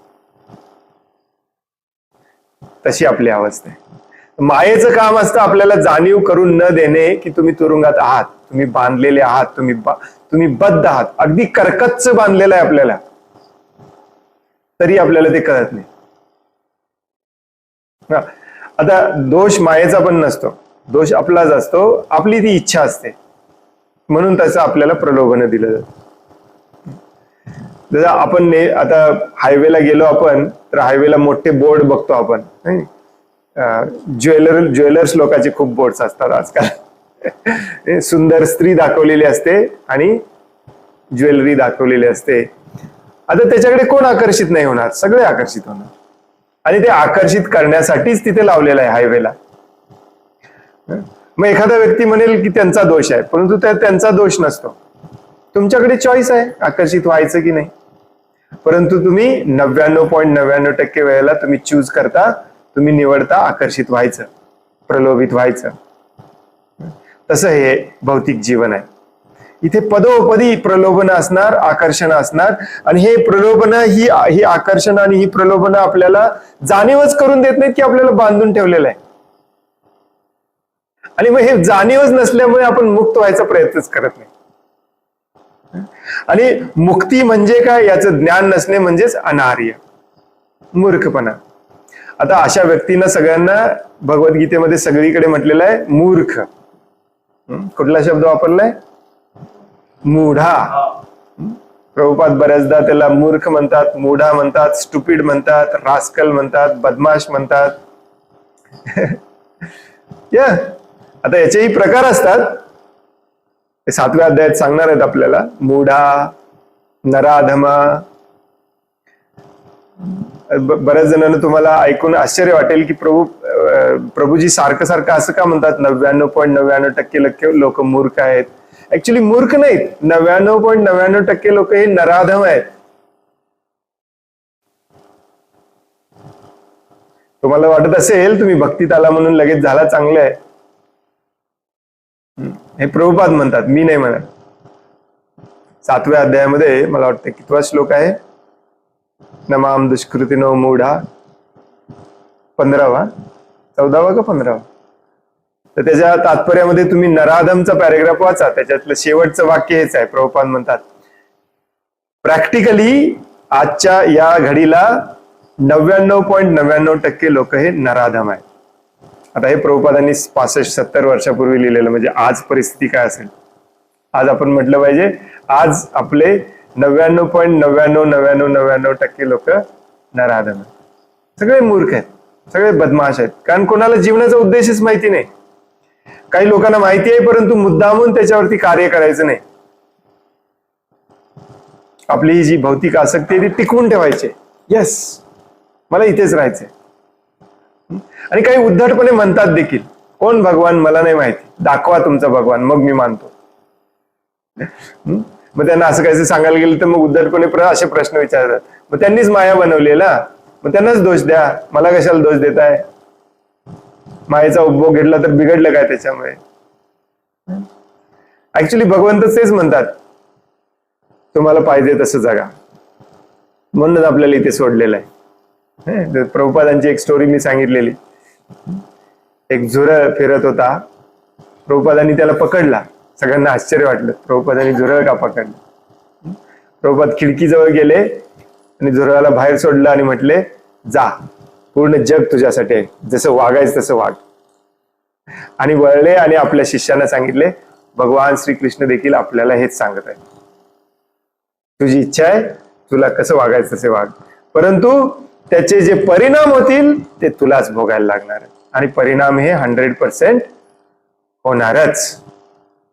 तशी आपली अवस्था आहे. मायेचं काम असतं आपल्याला जाणीव करून न देणे की तुम्ही तुरुंगात आहात, तुम्ही बांधलेले आहात, तुम्ही बद्ध आहात. अगदी कर्कच्च बांधलेलं आहे आपल्याला, तरी आपल्याला ते कळत नाही. आता दोष मायेचा पण नसतो, दोष आपलाच असतो. आपली ती इच्छा असते, म्हणून त्याचं आपल्याला प्रलोभन दिलं जातं. जसं आपण आता हायवेला गेलो आपण, तर हायवेला मोठे बोर्ड बघतो आपण. ज्वेलर्स लोकांचे खूप बोर्ड्स असतात आजकाल. सुंदर स्त्री दाखवलेली असते आणि ज्वेलरी दाखवलेली असते. आता त्याच्याकडे कोण आकर्षित नाही होणार? सगळे आकर्षित होणार. आणि ते आकर्षित करण्यासाठीच तिथे लावलेलं आहे हायवेला. मग एखादा व्यक्ती म्हणेल की त्यांचा दोष आहे, परंतु त्यांचा दोष नसतो. तुमच्याकडे चॉईस आहे आकर्षित व्हायचं की नाही. परंतु तुम्ही 99.99% वेळेला तुम्ही चूज करता, तुम्ही निवडता आकर्षित व्हायचं, प्रलोभित व्हायचं. तसं हे भौतिक जीवन आहे. इथे पदोपदी प्रलोभन असणार, आकर्षण असणार. आणि हे प्रलोभन, ही आकर्षण आणि ही प्रलोभन आपल्याला जाणीवच करून देत नाहीत की आपल्याला बांधून ठेवलेलं आहे. आणि मग हे जाणीवच नसल्यामुळे आपण मुक्त व्हायचा प्रयत्नच करत नाही. आणि मुक्ती म्हणजे काय याचं ज्ञान नसणे म्हणजेच अनार्य, मूर्खपणा. आता अशा व्यक्तींना सगळ्यांना भगवद्गीतेमध्ये सगळीकडे म्हटलेलं आहे मूर्ख. कुठला शब्द वापरलाय? मूढा. प्रभुपाद बऱ्याचदा त्याला मूर्ख म्हणतात, मूढा म्हणतात, स्टुपिड म्हणतात, रास्कल म्हणतात, बदमाश म्हणतात. आता याचेही प्रकार असतात, ते 7व्या अध्यायात सांगणार आहेत आपल्याला. मूढा, नराधमा. बऱ्याच जणांना तुम्हाला ऐकून आश्चर्य वाटेल की प्रभूजी सारखं सारखं असं का म्हणतात? 99.99% लोक मूर्ख आहेत. ऍक्च्युली मूर्ख नाहीत, 99.99% लोक हे नराधम आहेत. तुम्हाला वाटत असेल तुम्ही भक्तीत आला म्हणून लगेच झाला चांगलं आहे, हे प्रभुपाद म्हणतात, मी नाही म्हणत. 7व्या अध्यायामध्ये मला वाटतं कितवा श्लोक आहे? नमाम दुष्कृतिनो मूढा, 15वा, 14वा का 15वा? तर त्याच्या तात्पर्यामध्ये तुम्ही नराधमचा पॅरेग्राफ वाचा, त्याच्यातलं शेवटचं वाक्य हेच आहे. प्रभुपाद म्हणतात प्रॅक्टिकली आजच्या या घडीला 99.99% लोक हे नराधम आहेत. आता हे प्रभुपादांनी 65-70 वर्षापूर्वी लिहिलेलं, म्हणजे आज परिस्थिती काय असेल. आज आपण म्हटलं पाहिजे, आज आपले 99.999999% लोक नराधम, सगळे मूर्ख आहेत, सगळे बदमाश आहेत. कारण कोणाला जीवनाचा उद्देशच माहिती नाही. काही लोकांना माहिती आहे परंतु मुद्दामून त्याच्यावरती कार्य करायचं नाही. आपली ही जी भौतिक आसक्ती आहे ती टिकवून ठेवायची. येस, मला इथेच राहायचंय. आणि काही उद्धटपणे म्हणतात देखील, कोण भगवान मला नाही माहिती, दाखवा तुमचा भगवान मग मी मानतो. मग त्यांना असं काहीच सांगायला गेलं तर मग उद्धटपणे असे प्रश्न विचारतात. मग त्यांनीच माया बनवलेला, मग त्यांनाच दोष द्या, मला कशाला दोष देताय. मायेचा उपभोग घेतला तर बिघडलं काय त्याच्यामुळे. ऍक्च्युली भगवंत तेच म्हणतात, तुम्हाला पाहिजे तसं जगा, म्हणूनच आपल्याला इथे सोडलेलं आहे. प्रभुपादांची एक स्टोरी मी सांगितलेली. एक झुरळ फिरत होता, प्रभुपादांनी त्याला पकडला. सगळ्यांना आश्चर्य वाटलं, प्रभुपादांनी झुरळ का पकडलं. प्रभुपाद खिडकीजवळ गेले आणि झुरळाला बाहेर सोडलं आणि म्हटले, जा, पूर्ण जग तुझ्यासाठी आहे, जसं वागायचं तसं वाग. आणि वळले आणि आपल्या शिष्यांना सांगितले, भगवान श्रीकृष्ण देखील आपल्याला हेच सांगत आहे. तुझी इच्छा आहे, तुला कसं वागायचं तसे वाग, परंतु त्याचे जे परिणाम होतील ते तुलाच भोगायला लागणार आहे. आणि परिणाम हे 100% होणारच.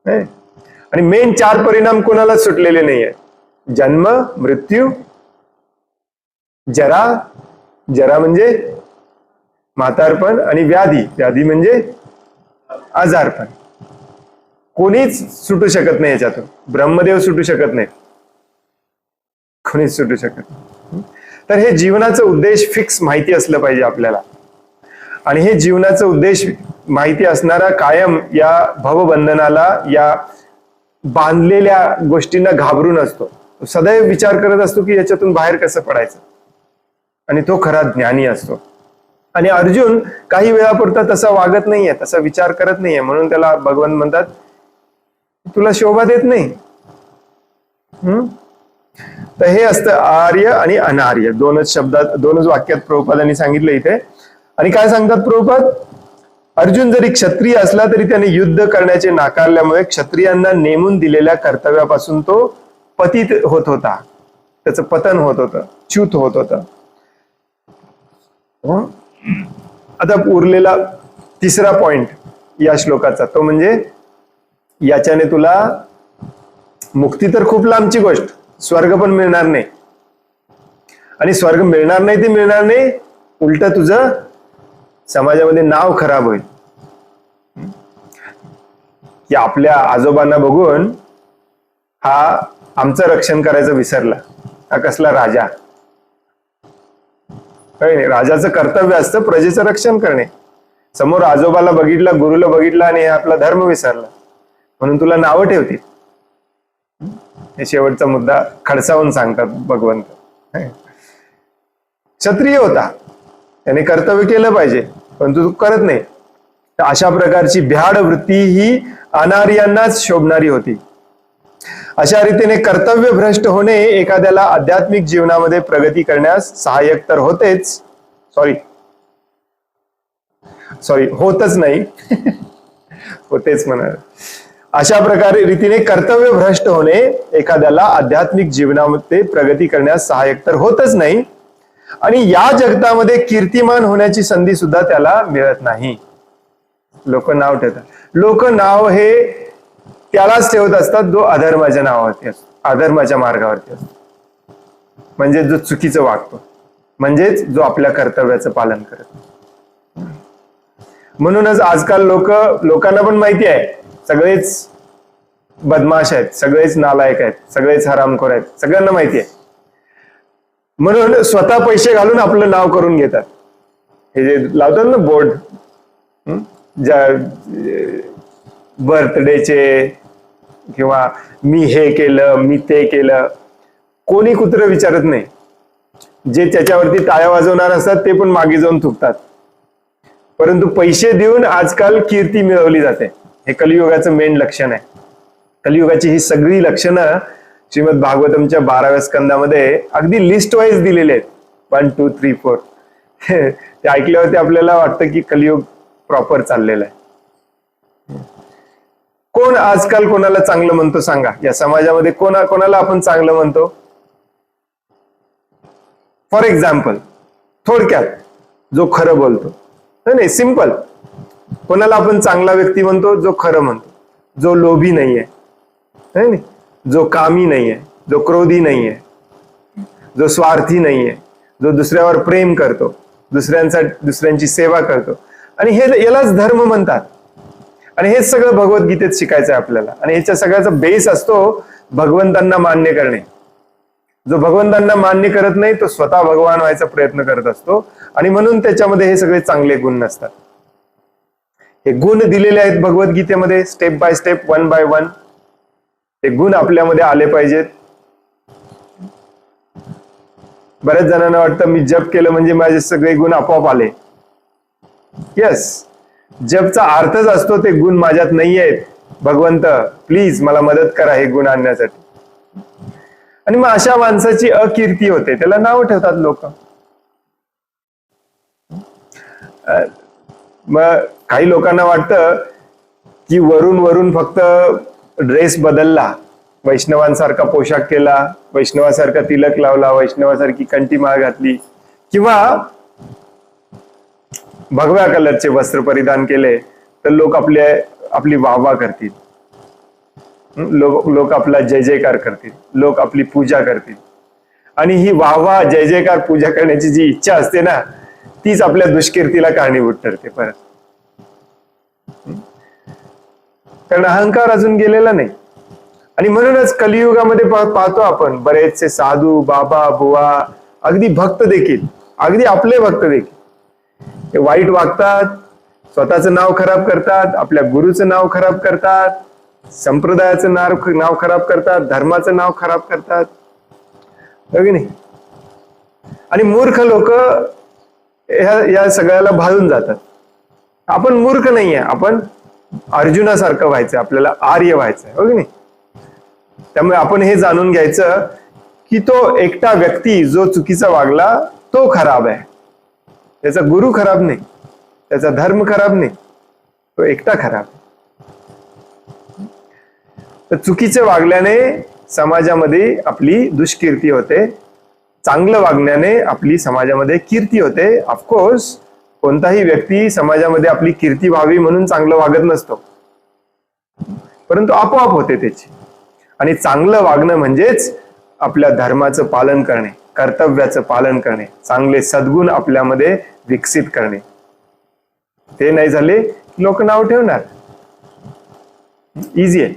आणि मेन 4 परिणाम कोणाला सुटलेले नाहीये. जन्म, मृत्यू, जरा, जरा म्हणजे म्हातारपण, आणि व्याधी, व्याधी म्हणजे आजारपण. कोणीच सुटू शकत नाही याच्यातून. ब्रह्मदेव सुटू शकत नाही, कोणीच सुटू शकत नाही. तर हे जीवनाचं उद्देश फिक्स माहिती असलं पाहिजे आपल्याला. आणि हे जीवनाचं उद्देश माहिती असणारा कायम या भवबंधनाला, या बांधलेल्या गोष्टींना घाबरून असतो. सदैव विचार करत असतो की याच्यातून बाहेर कसं पडायचं. आणि तो खरा ज्ञानी असतो. आणि अर्जुन काही वेळापुरता तसा वागत नाहीये, तसा विचार करत नाहीये, म्हणून त्याला भगवान म्हणतात, तुला शोभा देत नाही. तर हे असतं आर्य आणि अनार्य, दोनच शब्दात, दोनच वाक्यात प्रभुपादांनी सांगितलं इथे. आणि काय सांगतात प्रभुपाद, अर्जुन जरी क्षत्रिय असला तरी त्याने युद्ध करण्याचे नाकारल्यामुळे क्षत्रियांना नेमून दिलेल्या कर्तव्यापासून तो पतित होत होता, त्याचं पतन होत होतं, च्युत होत होतं. आता उरलेला 3रा पॉइंट या श्लोकाचा, तो म्हणजे याच्याने तुला मुक्ती तर खूप लांबची गोष्ट, स्वर्ग पण मिळणार नाही. आणि स्वर्ग मिळणार नाही ते मिळणार नाही, उलट तुझं समाजामध्ये नाव खराब होईल. की आपल्या आजोबांना बघून हा आमचं रक्षण करायचं विसरला, हा कसला राजा. राजाचं कर्तव्य असतं प्रजेचं रक्षण करणे. समोर आजोबाला बघितला, गुरुला बघितला आणि आपला धर्म विसरला, म्हणून तुला नावं ठेवतील. हे शेवटचा मुद्दा खडसावून सांगतात भगवंत. क्षत्रिय होता, त्याने कर्तव्य केलं पाहिजे, परंतु तू करत नाही. तर अशा प्रकारची भ्याड वृत्ती ही अनार्यांनाच शोभणारी होती. अशा रीतीने कर्तव्य भ्रष्ट होणे एखाद्याला आध्यात्मिक जीवनामध्ये प्रगती करण्यास सहाय्यक तर होतेच, होतच नाही होतेच म्हणा. अशा प्रकारे रीतीने कर्तव्य भ्रष्ट होणे एखाद्याला आध्यात्मिक जीवनामध्ये प्रगती करण्यास सहाय्यक तर होतच नाही, आणि या जगतामध्ये कीर्तिमान होण्याची संधी सुद्धा त्याला मिळत नाही. लोक नाव ठेवतात. लोक नाव हे त्यालाच ठेवत असतात जो अधर्माच्या नावावरती असतो, अधर्माच्या मार्गावरती असतो, म्हणजे जो चुकीचं वागतो, म्हणजेच जो आपल्या कर्तव्याचं पालन करत. म्हणूनच आजकाल लोकांना पण माहिती आहे सगळेच बदमाश आहेत, सगळेच नालायक आहेत, सगळेच हरामखोर आहेत, सगळ्यांना माहिती आहे. म्हणून स्वतः पैसे घालून आपलं नाव करून घेतात. हे जे लावतात ना बोर्ड, बर्थडेचे, किंवा मी हे केलं, मी ते केलं, कोणी कुत्र विचारत नाही. जे त्याच्यावरती टाळ्या वाजवणार असतात ते पण मागे जाऊन थुकतात. परंतु पैसे देऊन आजकाल कीर्ती मिळवली जाते. हे कलियुगाचं मेन लक्षण आहे. कलियुगाची ही सगळी लक्षणं श्रीमद भागवतमच्या 12व्या स्कंदामध्ये अगदी लिस्ट वाईज दिलेले आहेत. 1, 2, 3, 4 ते ऐकल्यावरती आपल्याला वाटतं की कलियुग प्रॉपर चाललेलं आहे. कोण आजकाल कोणाला चांगलं म्हणतो सांगा? या समाजामध्ये कोणाला आपण चांगलं म्हणतो? फॉर एक्झाम्पल, थोडक्यात, जो खरं बोलतो. नाही, सिंपल. कोणाला आपण चांगला व्यक्ती म्हणतो? जो खरं म्हणतो, जो लोभी नाहीये, नाही, जो कामी नाहीये, जो क्रोधी नाहीये, जो स्वार्थी नाहीये, जो दुसऱ्यावर प्रेम करतो, दुसऱ्यांची सेवा करतो. आणि हे यालाच धर्म म्हणतात. आणि हेच सगळं भगवद्गीतेत शिकायचं आहे आपल्याला. आणि याच्या सगळ्याचा बेस असतो भगवंतांना मान्य करणे. जो भगवंतांना मान्य करत नाही तो स्वतः भगवान व्हायचा प्रयत्न करत असतो. आणि म्हणून त्याच्यामध्ये हे सगळे चांगले गुण नसतात. हे गुण दिलेले आहेत भगवद्गीतेमध्ये, step by step, one by one. ते गुण आपल्यामध्ये आले पाहिजेत. बऱ्याच जणांना वाटतं मी जप केलं म्हणजे माझे सगळे गुण आपोआप आले. यस, जपचा अर्थच असतो ते गुण माझ्यात नाही आहेत, भगवंत प्लीज मला मदत करा हे गुण आणण्यासाठी. आणि मग अशा माणसाची अकीर्ती होते, त्याला नाव ठेवतात लोक. मग काही लोकांना वाटतं की वरून वरून फक्त ड्रेस बदलला, वैष्णवांसारखा पोशाख केला, वैष्णवासारखा तिलक लावला, वैष्णवासारखी कंठीमाळ घातली, किंवा भगव्या कलरचे वस्त्र परिधान केले तर लोक आपली वाहवा करतील, लोक आपला जय जयकार करतील, लोक आपली पूजा करतील. आणि ही वाहवा, जय जयकार, पूजा करण्याची जी इच्छा असते ना, तीच आपल्या दुष्कीर्तीला कारणीभूत ठरते परत. कारण अहंकार अजून गेलेला नाही. आणि म्हणूनच कलियुगामध्ये पाहतो आपण बरेचसे साधू, बाबा, बुवा, अगदी भक्त देखील, अगदी आपले भक्त देखील, ते वाईट वागतात, स्वतःचं नाव खराब करतात, आपल्या गुरुचं नाव खराब करतात, संप्रदायाचं नाव खराब करतात, धर्माचं नाव खराब करतात, हो की नाही? आणि मूर्ख लोक या सगळ्याला भाळून जातात. आपण मूर्ख नाहीये, आपण अर्जुनासारखं व्हायचं, आपल्याला आर्य व्हायचंय, हो की नाही? त्यामुळे आपण हे जाणून घ्यायचं की तो एकटा व्यक्ती जो चुकीचा वागला तो खराब आहे, त्याचा गुरु खराब नाही, त्याचा धर्म खराब नाही, तो एकटा खराब. तर चुकीचे वागल्याने समाजामध्ये आपली दुष्कीर्ती होते, चांगलं वागण्याने आपली समाजामध्ये कीर्ती होते. ऑफकोर्स कोणताही व्यक्ती समाजामध्ये आपली कीर्ती व्हावी म्हणून चांगलं वागत नसतो, परंतु आपोआप होते त्याची. आणि चांगलं वागणं म्हणजेच आपल्या धर्माचं पालन करणे, कर्तव्याचं पालन करणे, चांगले सद्गुण आपल्यामध्ये विकसित करणे. ते नाही झाले की लोक नाव ठेवणार. इझी आहे.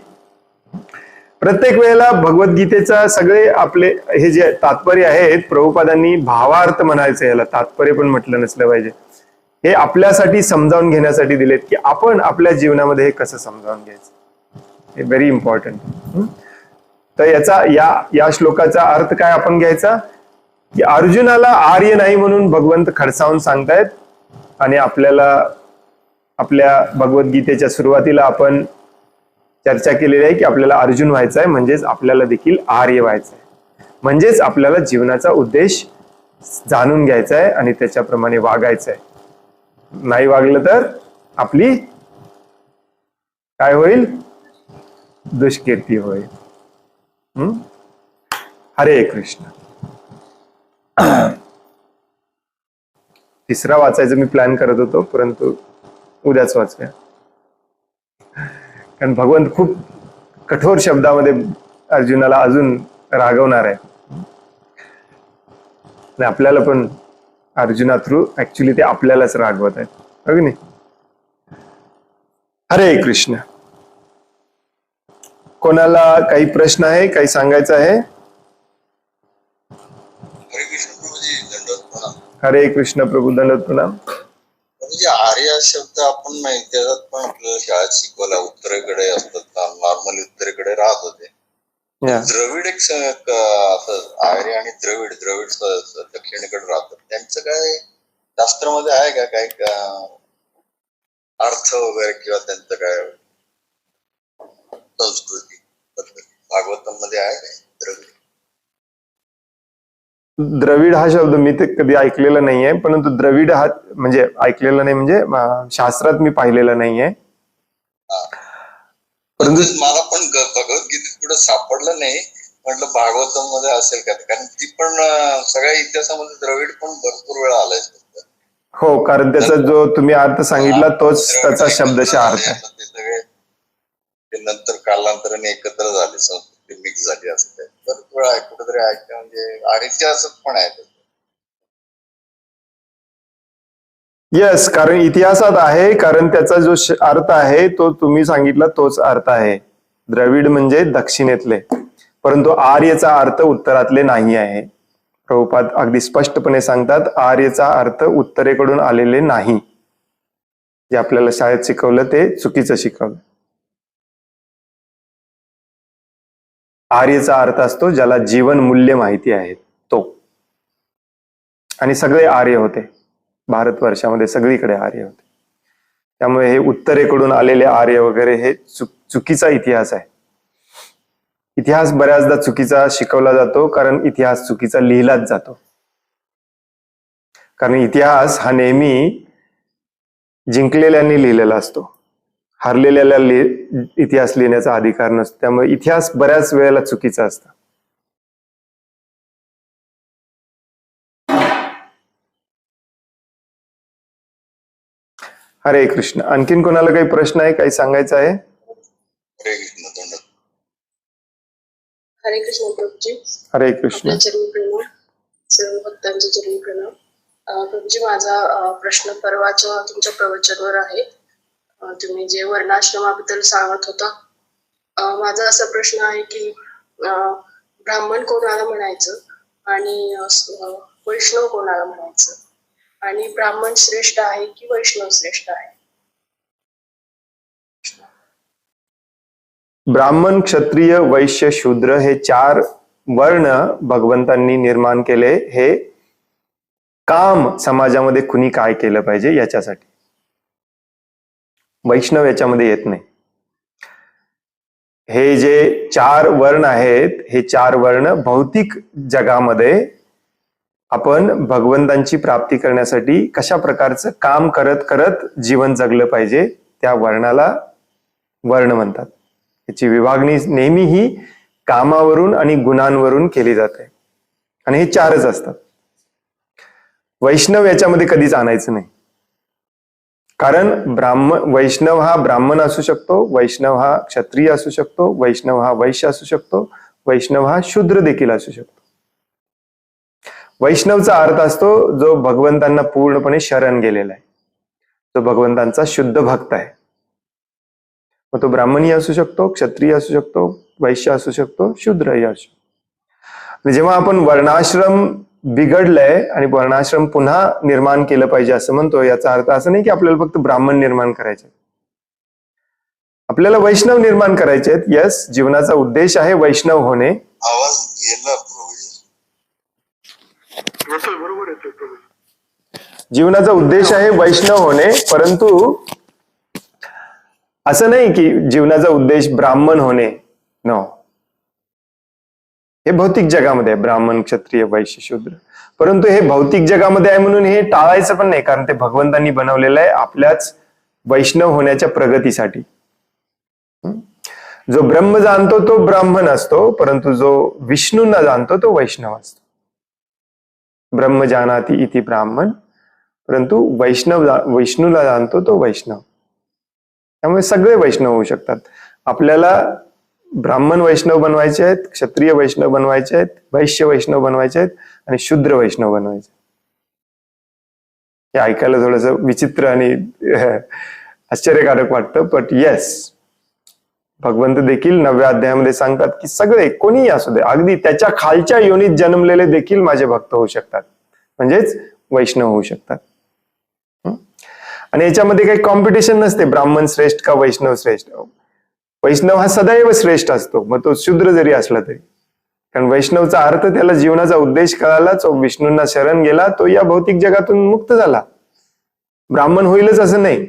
प्रत्येक वेळेला भगवद्गीतेचा सगळे आपले हे जे तात्पर्य आहेत, प्रभुपादांनी भावार्थ म्हणायचं, याला तात्पर्य पण म्हटलं नसलं पाहिजे, हे आपल्यासाठी समजावून घेण्यासाठी दिलेत की आपण आपल्या जीवनामध्ये हे कसं समजावून घ्यायचं. हे व्हेरी इम्पॉर्टंट. तर या श्लोकाचा अर्थ काय आपण घ्यायचा की अर्जुनाला आर्य नाही म्हणून भगवंत खडसावून सांगतायत. आणि आपल्याला आपल्या भगवद्गीतेच्या सुरुवातीला आपण चर्चा केलेली आहे की आपल्याला अर्जुन व्हायचं आहे, म्हणजेच आपल्याला देखील आर्य व्हायचं आहे, म्हणजेच आपल्याला जीवनाचा उद्देश जाणून घ्यायचा आहे आणि त्याच्याप्रमाणे वागायचं आहे. नाही वागलं तर आपली काय होईल? दुष्कीर्ती होईल. हरे कृष्ण. तिसरा वाचायचं मी प्लॅन करत होतो, परंतु उद्याच वाचूया. कारण भगवंत खूप कठोर शब्दामध्ये अर्जुनाला अजून रागवणार आहे. आणि आपल्याला पण अर्जुना थ्रू ऍक्च्युली ते आपल्यालाच रागवत आहेत, हो की नाही? हरे कृष्ण. कोणाला काही प्रश्न आहे, काही सांगायचं आहे? हरे कृष्ण प्रभूजी, दंडवत प्रणाम. हरे कृष्ण प्रभू, दंडवत प्रणाम. म्हणजे आर्य शब्द आपण नाही, त्याच्यात पण आपल्याला शाळेत शिकवला, उत्तरेकडे असतात, नॉर्मली उत्तरेकडे राहत होते. द्रविड एक असं आर्य आणि द्रविड दक्षिणेकडे राहतात, त्यांचं काय शास्त्रामध्ये आहे का काय अर्थ वगैरे, किंवा त्यांचं काय संस्कृती भागवतांमध्ये आहे काय? द्रविड हा शब्द मी ते कधी ऐकलेला नाहीये, परंतु द्रविड हा म्हणजे ऐकलेला नाही, म्हणजे शास्त्रात मी पाहिलेला नाहीये. परंतु मला पण भगवद्गीतेत कुठं सापडलं नाही. म्हटलं भागवतम मध्ये असेल का, कारण ती पण सगळ्या इतिहासामध्ये द्रविड पण भरपूर वेळा आलाय. हो, कारण त्याचा जो तुम्ही अर्थ सांगितला तोच त्याचा द्रविड एकत्र शब्दशः अर्थ झाले आहे. आता ते सगळे, ते नंतर कालांतराने एकत्र झाले, संस्कृती मिक्स झाली असं काय बरंच वेळा कुठेतरी ऐकलं, म्हणजे इतिहासात पण आहे. येस, कारण इतिहासात आहे, कारण त्याचा जो अर्थ आहे तो तुम्ही सांगितला तोच अर्थ आहे. द्रविड म्हणजे दक्षिणेतले, परंतु आर्यचा अर्थ उत्तरातले नाही आहे. प्रभुपाद अगदी स्पष्टपणे सांगतात, आर्यचा अर्थ उत्तरेकडून आलेले नाही. जे आपल्याला शाळेत शिकवलं ते चुकीचं शिकवलं. आर्यचा अर्थ असतो ज्याला जीवन मूल्य माहिती आहे तो, आणि सगळे आर्य होते भारतवर्षामध्ये, सगळीकडे आर्य होते. त्यामुळे हे उत्तरेकडून आलेले आर्य वगैरे हे चुकीचा इतिहास आहे. इतिहास बऱ्याचदा चुकीचा शिकवला जातो, कारण इतिहास चुकीचा लिहिलाच जातो. कारण इतिहास हा नेहमी जिंकलेल्यांनी लिहिलेला असतो, हरलेल्याला इतिहास लिहिण्याचा अधिकार नसतो. त्यामुळे इतिहास बऱ्याच वेळेला चुकीचा असतो. हरे कृष्ण. आणखीन कोणाला काही प्रश्न आहे, काही सांगायचं आहे? हरे कृष्ण. हरे कृष्ण प्रभूजी. हरे कृष्ण. आपल्या चरणी प्रणाम, सर्व भक्तांच्या चरणी प्रणाम. प्रभूजी, माझा प्रश्न परवाच्या तुमच्या प्रवचनावर आहे. तुम्ही जे वर्णाश्रमाबद्दल सांगत होता, माझा असा प्रश्न आहे की ब्राह्मण कोणाला म्हणायचं आणि वैष्णव कोणाला म्हणायचं, आणि ब्राह्मण श्रेष्ठ आहे की वैष्णव श्रेष्ठ आहे? ब्राह्मण, क्षत्रिय, वैश्य, शूद्र हे 4 वर्ण भगवंतांनी निर्माण केले, हे काम समाजामध्ये कुणी काय केलं पाहिजे याच्यासाठी. वैष्णव याच्यामध्ये येत नाही. हे जे 4 वर्ण आहेत, हे 4 वर्ण भौतिक जगामध्ये आपण भगवंतांची प्राप्ती करण्यासाठी कशा प्रकारचं काम करत करत जीवन जगलं पाहिजे, त्या वर्णाला वर्ण म्हणतात. याची विभागणी नेहमी ही कामावरून आणि गुणांवरून केली जाते, आणि हे 4च असतात. वैष्णव याच्यामध्ये कधीच आणायचं नाही, कारण वैष्णव हा ब्राह्मण असू शकतो, वैष्णव हा क्षत्रिय असू शकतो, वैष्णव हा वैश्य असू शकतो, वैष्णव हा शूद्र देखील असू शकतो. वैष्णवचा अर्थ असतो जो भगवंतांना पूर्णपणे शरण गेलेला आहे, जो भगवंतांचा शुद्ध भक्त आहे. मग तो ब्राह्मणी असू शकतो, क्षत्रिय असू शकतो, वैश्य असू शकतो, शूद्रही असू शकतो. जेव्हा आपण वर्णाश्रम बिघडलंय आणि वर्णाश्रम पुन्हा निर्माण केलं पाहिजे असं म्हणतो, याचा अर्थ असं नाही की आपल्याला फक्त ब्राह्मण निर्माण करायचे, आपल्याला वैष्णव निर्माण करायचे आहेत. यस, जीवनाचा उद्देश आहे वैष्णव होणे. आवाज गेला बरोबर येतोय प्रभू. जीवनाचा उद्देश आहे वैष्णव होणे, परंतु असं नाही की जीवनाचा उद्देश ब्राह्मण होणे. नो, हे भौतिक जगामध्ये आहे, ब्राह्मण, क्षत्रिय, वैश्य, शूद्र. परंतु हे भौतिक जगामध्ये आहे म्हणून हे टाळायचं पण नाही, कारण ते भगवंतांनी बनवलेलं आहे आपल्याच वैष्णव होण्याच्या प्रगतीसाठी. जो ब्रह्म जाणतो तो ब्राह्मण असतो, परंतु जो विष्णूंना जाणतो तो वैष्णव असतो. ब्रह्म जानाति इति ब्राह्मण, परंतु विष्णूला जाणतो तो वैष्णव. त्यामुळे सगळे वैष्णव होऊ शकतात. आपल्याला ब्राह्मण वैष्णव बनवायचे आहेत, क्षत्रिय वैष्णव बनवायचे आहेत, वैश्य वैष्णव बनवायचे आहेत, आणि शूद्र वैष्णव बनवायचे. हे ऐकायला थोडस विचित्र आणि आश्चर्यकारक वाटतं, बट येस, भगवंत देखील 9व्या अध्यायामध्ये सांगतात की सगळे कोणीही असू दे, अगदी त्याच्या खालच्या योनीत जन्मलेले देखील माझे भक्त होऊ शकतात, म्हणजेच वैष्णव होऊ शकतात. आणि याच्यामध्ये काही कॉम्पिटिशन नसते, ब्राह्मण श्रेष्ठ का वैष्णव श्रेष्ठ. वैष्णव हा सदैव श्रेष्ठ असतो, मग तो शूद्र जरी असला तरी. कारण वैष्णवचा अर्थ, त्याला जीवनाचा उद्देश कळाला, जो विष्णूंना शरण गेला, तो या भौतिक जगातून मुक्त झाला. ब्राह्मण होईलच असं नाही.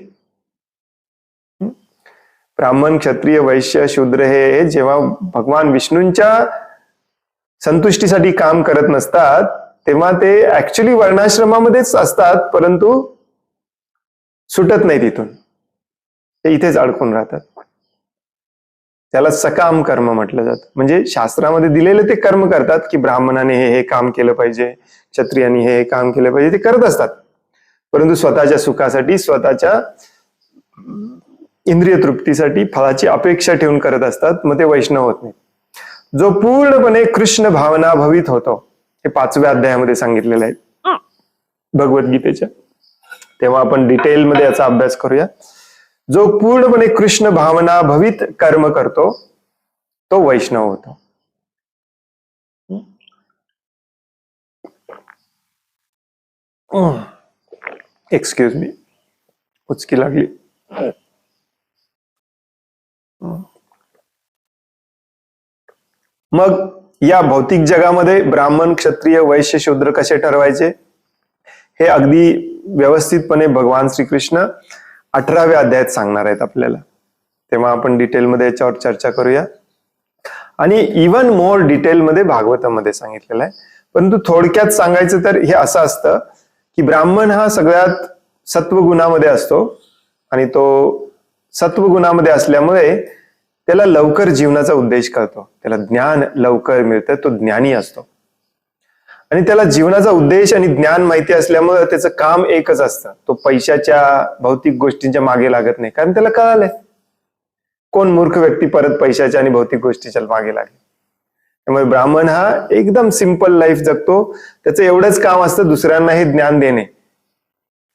ब्राह्मण, क्षत्रिय, वैश्य, शूद्र हे जेव्हा भगवान विष्णूंच्या संतुष्टीसाठी काम करत नसतात, तेव्हा ते ऍक्च्युली वर्णाश्रमामध्येच असतात, परंतु सुटत नाही तिथून, ते इथेच अडकून राहतात. त्याला सकाम कर्म म्हटलं जातं. म्हणजे शास्त्रामध्ये दिलेले ते कर्म करतात की ब्राह्मणाने हे काम केलं पाहिजे, क्षत्रियांनी हे काम केलं पाहिजे, ते करत असतात. परंतु स्वतःच्या सुखासाठी, स्वतःच्या इंद्रिय तृप्तीसाठी फळाची अपेक्षा ठेवून करत असतात. मग ते वैष्णव होत नाही. जो पूर्णपणे कृष्ण भावना भवित होतो, हे 5व्या अध्यायामध्ये सांगितलेलं आहे भगवद्गीतेच्या. तेव्हा आपण डिटेलमध्ये याचा अभ्यास करूया. जो पूर्णपणे कृष्ण भावना भवित कर्म करतो तो वैष्णव होतो. एक्सक्यूज मी, उचकी लागली. मग या भौतिक जगामध्ये ब्राह्मण, क्षत्रिय, वैश्य, शूद्र कसे ठरवायचे हे अगदी व्यवस्थितपणे भगवान श्रीकृष्ण 18व्या अध्यायात सांगणार आहेत आपल्याला. तेव्हा आपण डिटेलमध्ये याच्यावर चर्चा करूया. आणि इवन मोर डिटेलमध्ये भागवतामध्ये सांगितलेलं आहे. परंतु थोडक्यात सांगायचं तर हे असं असतं की ब्राह्मण हा सगळ्यात सत्वगुणामध्ये असतो आणि तो सत्वगुणामध्ये असल्यामुळे त्याला लवकर जीवनाचा उद्देश कळतो, त्याला ज्ञान लवकर मिळतं, तो ज्ञानी असतो. आणि त्याला जीवनाचा उद्देश आणि ज्ञान माहिती असल्यामुळे त्याचं काम एकच असतं, तो पैशाच्या भौतिक गोष्टींच्या मागे लागत नाही, कारण त्याला कळालंय. कोण मूर्ख व्यक्ती परत पैशाच्या आणि भौतिक गोष्टीच्या मागे लागेल. त्यामुळे ब्राह्मण हा एकदम सिंपल लाईफ जगतो. त्याचं एवढंच काम असतं दुसऱ्यांना हे ज्ञान देणे,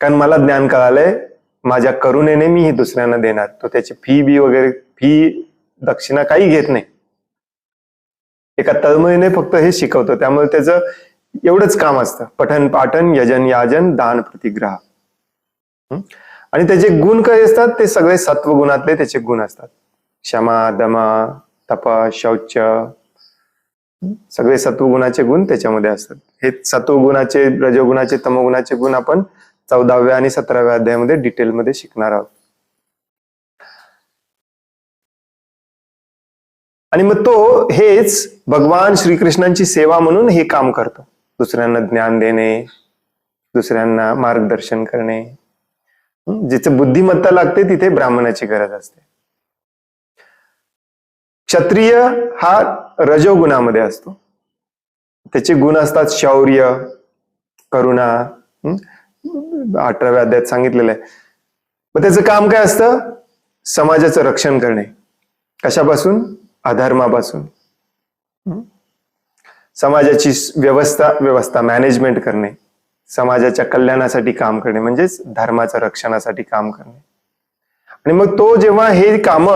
कारण मला ज्ञान कळालंय, माझ्या करुणेने मी हे दुसऱ्यांना देणार. तो त्याची फी वगैरे फी दक्षिणा काही घेत नाही, एका तळमळीने फक्त हे शिकवतो. त्यामुळे त्याचं एवढंच काम असतं, पठन पाठन यजन याजन दान प्रतिग्रह. आणि त्याचे गुण काय असतात, ते सगळे सत्वगुणातले त्याचे गुण असतात. क्षमा, दमा, तप, शौच, सगळे सत्वगुणाचे गुण त्याच्यामध्ये असतात. हे सत्वगुणाचे, रजोगुणाचे, तमोगुणाचे गुण आपण 14व्या आणि 17व्या अध्यायामध्ये डिटेलमध्ये शिकणार आहोत. आणि मग तो हेच भगवान श्रीकृष्णांची सेवा म्हणून हे काम करतो, दुसऱ्यांना ज्ञान देणे, दुसऱ्यांना मार्गदर्शन करणे. जिथे बुद्धिमत्ता लागते तिथे ब्राह्मणाची गरज असते. क्षत्रिय हा रजोगुणामध्ये असतो, त्याचे गुण असतात शौर्य, करुणा, 18व्या अध्यायात सांगितलेलं आहे. मग त्याचं काम काय असतं, समाजाचं रक्षण करणे. कशापासून, अधर्मापासून. समाजाची व्यवस्था मॅनेजमेंट करणे, समाजाच्या कल्याणासाठी काम करणे, म्हणजेच धर्माच्या रक्षणासाठी काम करणे. आणि मग तो जेव्हा हे काम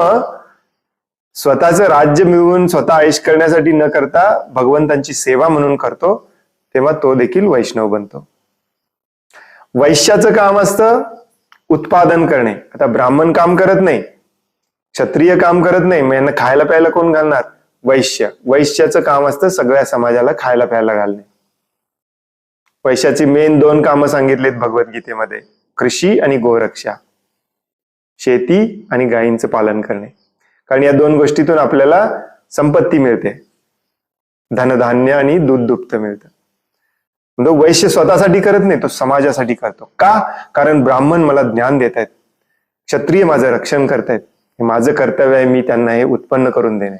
स्वतःचं राज्य मिळवून स्वतः आयुष करण्यासाठी न करता भगवंतांची सेवा म्हणून करतो, तेव्हा तो देखील वैष्णव बनतो. वैश्याचं काम असतं उत्पादन करणे. आता ब्राह्मण काम करत नाही, क्षत्रिय काम करत नाही, मग यांना खायला प्यायला कोण घालणार, वैश्याचं काम असतं सगळ्या समाजाला खायला प्यायला घालणे. वैश्याची मेन 2 कामं सांगितलीत भगवद्गीतेमध्ये, कृषी आणि गोरक्षा, शेती आणि गायींचं पालन करणे. कारण या 2 गोष्टीतून आपल्याला संपत्ती मिळते, धनधान्य आणि दूध दुभतं मिळतं. तो वैश्य स्वतःसाठी करत नाही, तो समाजासाठी करतो. का, कारण ब्राह्मण मला ज्ञान देत आहेत, क्षत्रिय माझं रक्षण करतायत, हे माझं कर्तव्य आहे, मी त्यांना हे उत्पन्न करून देणे.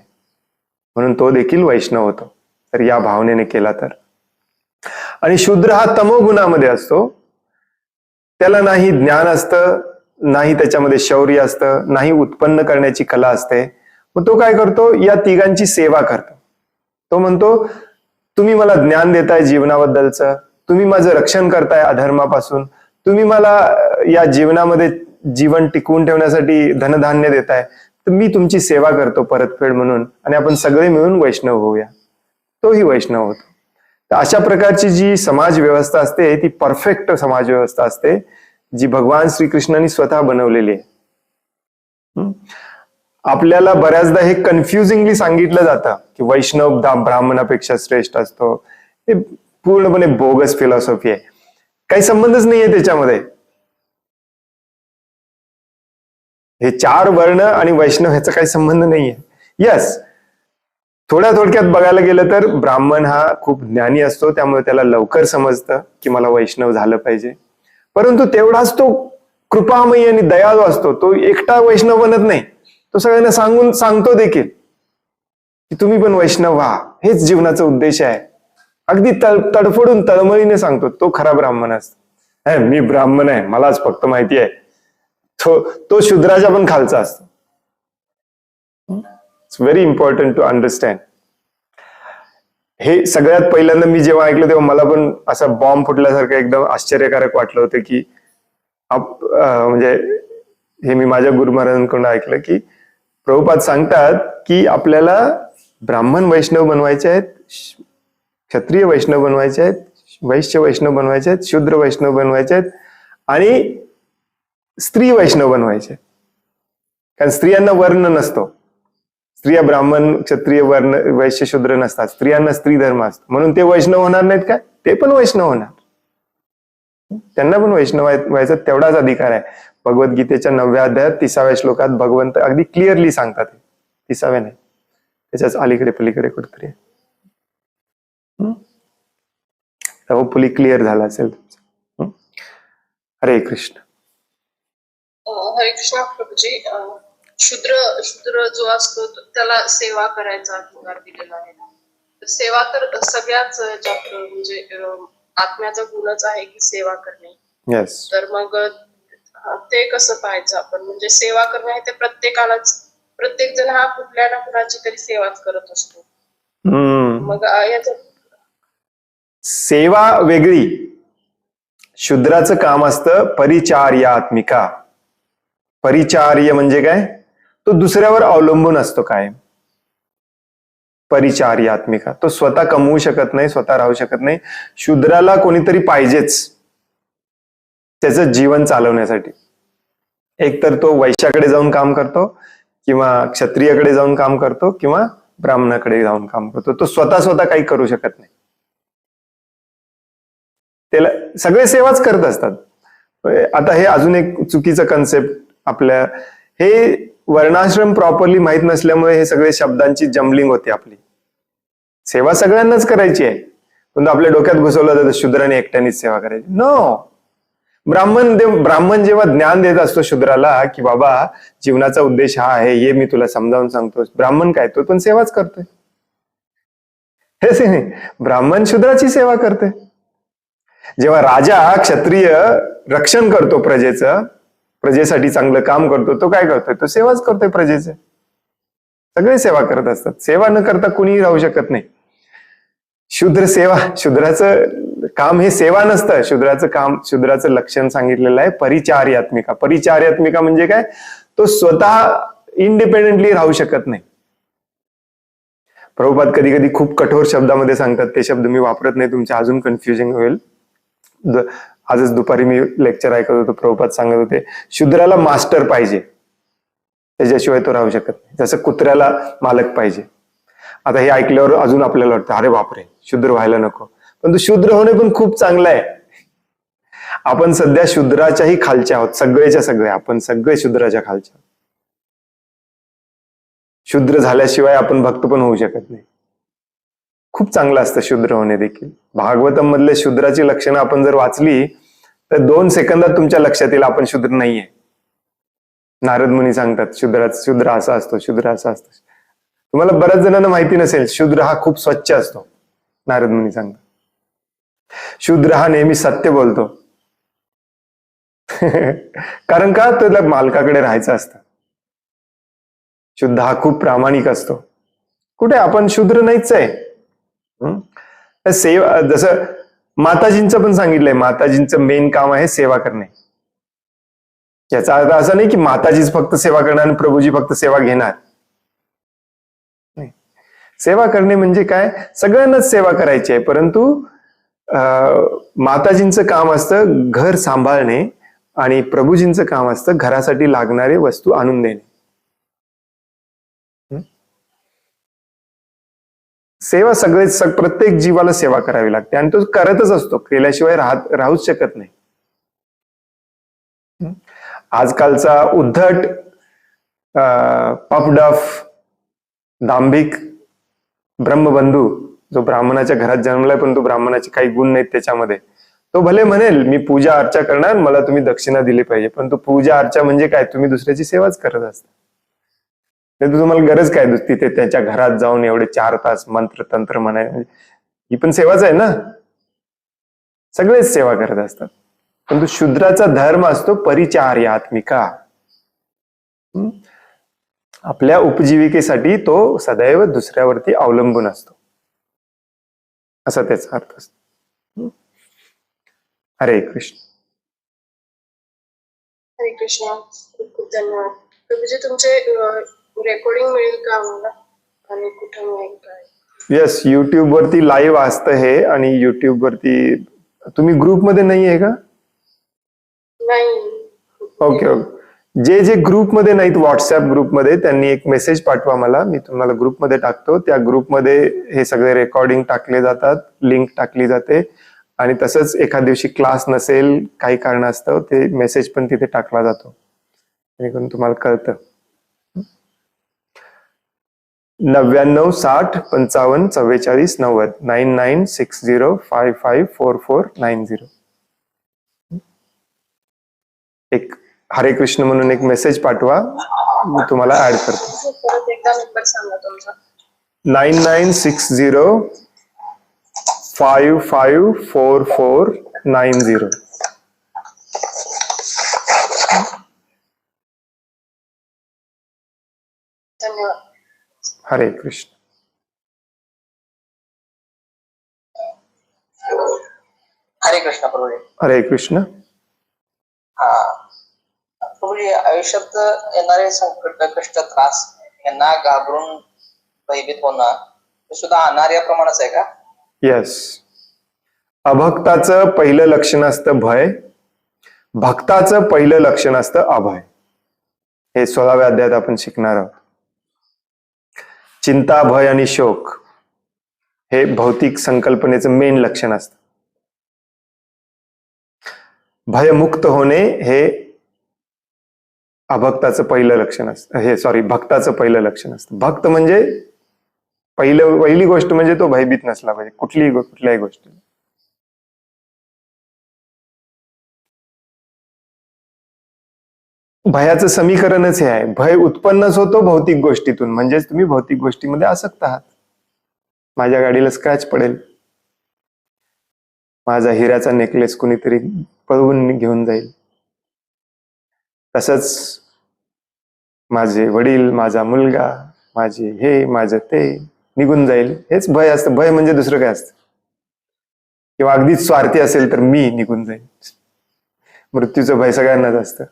म्हणून तो देखील वैष्णव होतो, तर या भावनेने केला तर. आणि शूद्र हा तमोगुणामध्ये असतो, त्याला नाही ज्ञान असतं, नाही त्याच्यामध्ये शौर्य असतं, नाही उत्पन्न करण्याची कला असते. मग तो काय करतो, या तिघांची सेवा करतो. तो म्हणतो, तुम्ही मला ज्ञान देताय जीवनाबद्दलचं, तुम्ही माझं रक्षण करताय अधर्मापासून, तुम्ही मला या जीवनामध्ये जीवन टिकवून ठेवण्यासाठी धनधान्य देताय, तर मी तुमची सेवा करतो परतफेड म्हणून, आणि आपण सगळे मिळून वैष्णव होऊया. तोही वैष्णव होतो. तर अशा प्रकारची जी समाज व्यवस्था असते ती परफेक्ट समाज व्यवस्था असते, जी भगवान श्रीकृष्णांनी स्वतः बनवलेली आहे. आपल्याला बऱ्याचदा हे कन्फ्युजिंगली सांगितलं जातं की वैष्णव ब्राह्मणापेक्षा श्रेष्ठ असतो. हे पूर्णपणे बोगस फिलॉसॉफी आहे, काही संबंधच नाहीये त्याच्यामध्ये. हे 4 वर्ण आणि वैष्णव ह्याचा काही संबंध नाहीये. यस, थोड्यात बघायला गेलं तर ब्राह्मण हा खूप ज्ञानी असतो, त्यामुळे त्याला लवकर समजतं की मला वैष्णव झालं पाहिजे. परंतु तेवढाच तो कृपामयी आणि दयाळू असतो, तो एकटा वैष्णव बनत नाही, तो सगळ्यांना सांगतो देखील की तुम्ही पण वैष्णव व्हा, हेच जीवनाचा उद्देश आहे. अगदी तडफडून तळमळीने सांगतो. तो खरा ब्राह्मण असतो. मी ब्राह्मण आहे, मलाच फक्त माहिती आहे. तो शूद्राच्या पण खालचा असतो. It's very important to understand. हे सगळ्यात पहिल्यांदा मी जेव्हा ऐकलं तेव्हा मला पण असा बॉम्ब फुटल्यासारखं एकदम आश्चर्यकारक वाटलं होतं की म्हणजे हे मी माझ्या गुरु महाराजांकडून ऐकलं की प्रभुपाद सांगतात की आपल्याला ब्राह्मण वैष्णव बनवायचे आहेत, क्षत्रिय वैष्णव बनवायचे आहेत, वैश्य वैष्णव बनवायचे आहेत, शूद्र वैष्णव बनवायचे आहेत आणि स्त्री वैष्णव बनवायचे. कारण स्त्रियांना वर्ण नसतो. स्त्रिया ब्राह्मण क्षत्रिय वर्ण वैश्य शूद्र नसतात. स्त्रियांना स्त्री धर्म असतो. म्हणून ते वैष्णव होणार नाहीत काय? ते पण वैष्णव होणार. त्यांना पण वैष्णव व्हायचा तेवढाच अधिकार आहे. भगवद्गीतेच्या 9व्या अध्यायात 30व्या श्लोकात भगवंत अगदी क्लिअरली सांगतात. 30व्या नाही, त्याच्याच अलीकडे पलीकडे कुठेतरी. होपफुली क्लिअर झाला असेल तुमचं. हरे कृष्ण. हरे कृष्ण प्रभूजी. शूद्र जो असतो त्याला सेवा करायचा अधिकार दिलेला आहे. सेवा तर सगळ्याच ज्यात म्हणजे आत्म्याचा गुणच आहे की सेवा करणे. येस. तर मग ते कसं पाहायचं आपण? म्हणजे सेवा करणे हे ते प्रत्येकालाच, प्रत्येक जण हा कुठल्या ना कुणाची तरी सेवाच करत असतो. मग याच सेवा वेगळी. शूद्राचं काम असतं परिचार्यात्मिका. परिचार्य म्हणजे काय? तो दुसऱ्यावर अवलंबून असतो काय? परिचार्यात्मिका. तो स्वतः कमवू शकत नाही, स्वतः राहू शकत नाही. शूद्राला कोणीतरी पाहिजेच त्याचं जीवन चालवण्यासाठी. एकतर तो वैश्याकडे जाऊन काम करतो किंवा क्षत्रियाकडे जाऊन काम करतो किंवा ब्राह्मणाकडे जाऊन काम करतो. तो स्वतः काही करू शकत नाही. त्याला सगळे सेवाच करत असतात. आता हे अजून एक चुकीचं कन्सेप्ट आपल्या, हे वर्णाश्रम प्रॉपरली माहित नसल्यामुळे हे सगळे शब्दांची जम्बलिंग होते आपली. सेवा सगळ्यांनाच करायची आहे, पण आपल्या डोक्यात घुसवलं जातं शूद्राने एकट्यानेच सेवा करायची. नो. ब्राह्मण जेव्हा ज्ञान देत असतो शूद्राला की बाबा जीवनाचा उद्देश हा आहे, हे मी तुला समजावून सांगतो. ब्राह्मण काय, तो पण सेवाच करतोय. हे नाही, ब्राह्मण शूद्राची सेवा करते. जेव्हा राजा क्षत्रिय रक्षण करतो प्रजेचं, प्रजेसाठी चांगलं काम करतो, तो काय करतोय? तो सेवाच करतोय प्रजेचे. सगळे सेवा करत असतात. सेवा न करता कुणीही राहू शकत नाही. शूद्राचं काम हे सेवा नसतं. शूद्राचं लक्षण सांगितलेलं आहे परिचार्यात्मिका. परिचार्यात्मिका म्हणजे काय? तो स्वतः इंडिपेंडेंटली राहू शकत नाही. प्रभुपाद कधी कधी खूप कठोर शब्दामध्ये सांगतात. ते शब्द मी वापरत नाही, तुमचे अजून कन्फ्युजन होईल. आजच दुपारी मी लेक्चर ऐकत होतो, प्रभुपाद सांगत होते शूद्राला मास्टर पाहिजे, त्याच्याशिवाय तो राहू शकत नाही. जसं कुत्र्याला मालक पाहिजे. आता हे ऐकल्यावर अजून आपल्याला वाटतं अरे बापरे, शूद्र व्हायला नको. पण तो शूद्र होणे पण खूप चांगलं आहे. आपण सध्या शूद्राच्याही खालच्या आहोत. सगळे आपण सगळे शूद्राच्या खालच्या. शूद्र झाल्याशिवाय आपण भक्त पण होऊ शकत नाही. खूप चांगलं असतं शूद्र होणे देखील. भागवतम मधले शूद्राची लक्षणं आपण जर वाचली तर 2 सेकंदात तुमच्या लक्षात येईल आपण शूद्र नाहीये. नारद मुनी सांगतात शूद्र असा असतो, शूद्र असा असतो. तुम्हाला बऱ्याच जणांना माहिती नसेल, शूद्र हा खूप स्वच्छ असतो. नारद मुनी सांगतात शूद्र हा नेहमी सत्य बोलतो. कारण का? त्याला मालकाकडे राहायचं असतं. शुद्ध हा खूप प्रामाणिक असतो. कुठे आपण शूद्र नाहीच आहे. सेवा, जसं माताजींचं पण सांगितलंय, माताजींचं मेन काम आहे सेवा करणे. याचा अर्थ असा नाही की माताजीच फक्त सेवा करणार आणि प्रभूजी फक्त सेवा घेणार. सेवा करणे म्हणजे काय? सगळ्यांनाच सेवा करायची आहे, परंतु माताजींचं काम असतं घर सांभाळणे आणि प्रभूजींचं काम असतं घरासाठी लागणारे वस्तू आणून देणे. सेवा प्रत्येक जीवाला सेवा करावी लागते आणि तो करतच असतो. केल्याशिवाय राहूच शकत नाही. आजकालचा उद्धट, पफडफ, दांभिक ब्रह्मबंधू जो ब्राह्मणाच्या घरात जन्मलाय पण तो ब्राह्मणाचे काही गुण नाहीत त्याच्यामध्ये, तो भले म्हणेल मी पूजा अर्चा करणार, मला तुम्ही दक्षिणा दिली पाहिजे, पण तो पूजा अर्चा म्हणजे काय? तुम्ही दुसऱ्याची सेवाच करत असता. नाही तर तुम्हाला गरज काय तिथे त्याच्या घरात जाऊन एवढे 4 तास मंत्र तंत्र म्हणाय, ही पण सेवाच आहे ना. सगळेच सेवा करत असतात, परंतु शूद्राचा धर्म असतो परिचार्यात्मिका. आपल्या उपजीविकेसाठी तो सदैव दुसऱ्यावरती अवलंबून असतो, असा त्याचा अर्थ असतो. हरे कृष्ण. हरे कृष्ण. खूप खूप धन्यवाद. प्रभूजी तुमचे रेकॉर्डिंग मिळेल का आम्हाला आणि कुठं मिळेल काय? येस, युट्यूब वरती लाईव्ह असतं हे, आणि युट्यूब वरती तुम्ही ग्रुप मध्ये नाही आहे का? नाही. Okay okay. जे ग्रुपमध्ये नाहीत व्हॉट्सअप ग्रुपमध्ये, त्यांनी एक मेसेज पाठवा मला, मी तुम्हाला ग्रुपमध्ये टाकतो. त्या ग्रुपमध्ये हे सगळे रेकॉर्डिंग टाकले जातात, लिंक टाकली जाते, आणि तसंच एखाद दिवशी क्लास नसेल काही कारणास्तव ते मेसेज पण तिथे टाकला जातो, जेणेकरून तुम्हाला कळतं. 99 60 55 44 90 9960554490. एक हरे कृष्ण म्हणून एक मेसेज पाठवा, मी तुम्हाला ऍड करतो. परत एकदा नंबर सांगा तुमचा. 9960554490. धन्यवाद. हरे कृष्ण. हरे कृष्ण प्रभूजी. हरे कृष्ण. हा प्रभूजी, आयुष्यात येणारे संकट, कष्ट, त्रास यांना घाबरून भयभीत होणं हे सुद्धा अनार्याप्रमाणेच आहे का? येस. अभक्ताचं पहिलं लक्षण असतं भय, भक्ताचं पहिलं लक्षण असतं अभय. हे 16व्या अध्यायात आपण शिकणार आहोत. चिंता, भय आणि शोक हे भौतिक संकल्पनेचं मेन लक्षण असतं. भयमुक्त होणे हे अभक्ताचं पहिलं लक्षण असतं, भक्ताचं पहिलं लक्षण असतं. भक्त म्हणजे पहिली गोष्ट म्हणजे तो भयभीत नसला पाहिजे कुठल्याही गोष्टी. भयाचं समीकरणच हे आहे, भय उत्पन्नच होतो भौतिक गोष्टीतून, म्हणजेच तुम्ही भौतिक गोष्टीमध्ये आसक्त आहात. माझ्या गाडीला स्क्रॅच पडेल, माझा हिऱ्याचा नेकलेस कुणीतरी पळवून घेऊन जाईल, तसंच माझे वडील, माझा मुलगा, माझे हे माझं ते निघून जाईल, हेच भय असतं. भय म्हणजे दुसरं काय असतं, किंवा अगदीच स्वार्थी असेल तर मी निघून जाईल. मृत्यूचं भय सगळ्यांनाच असतं.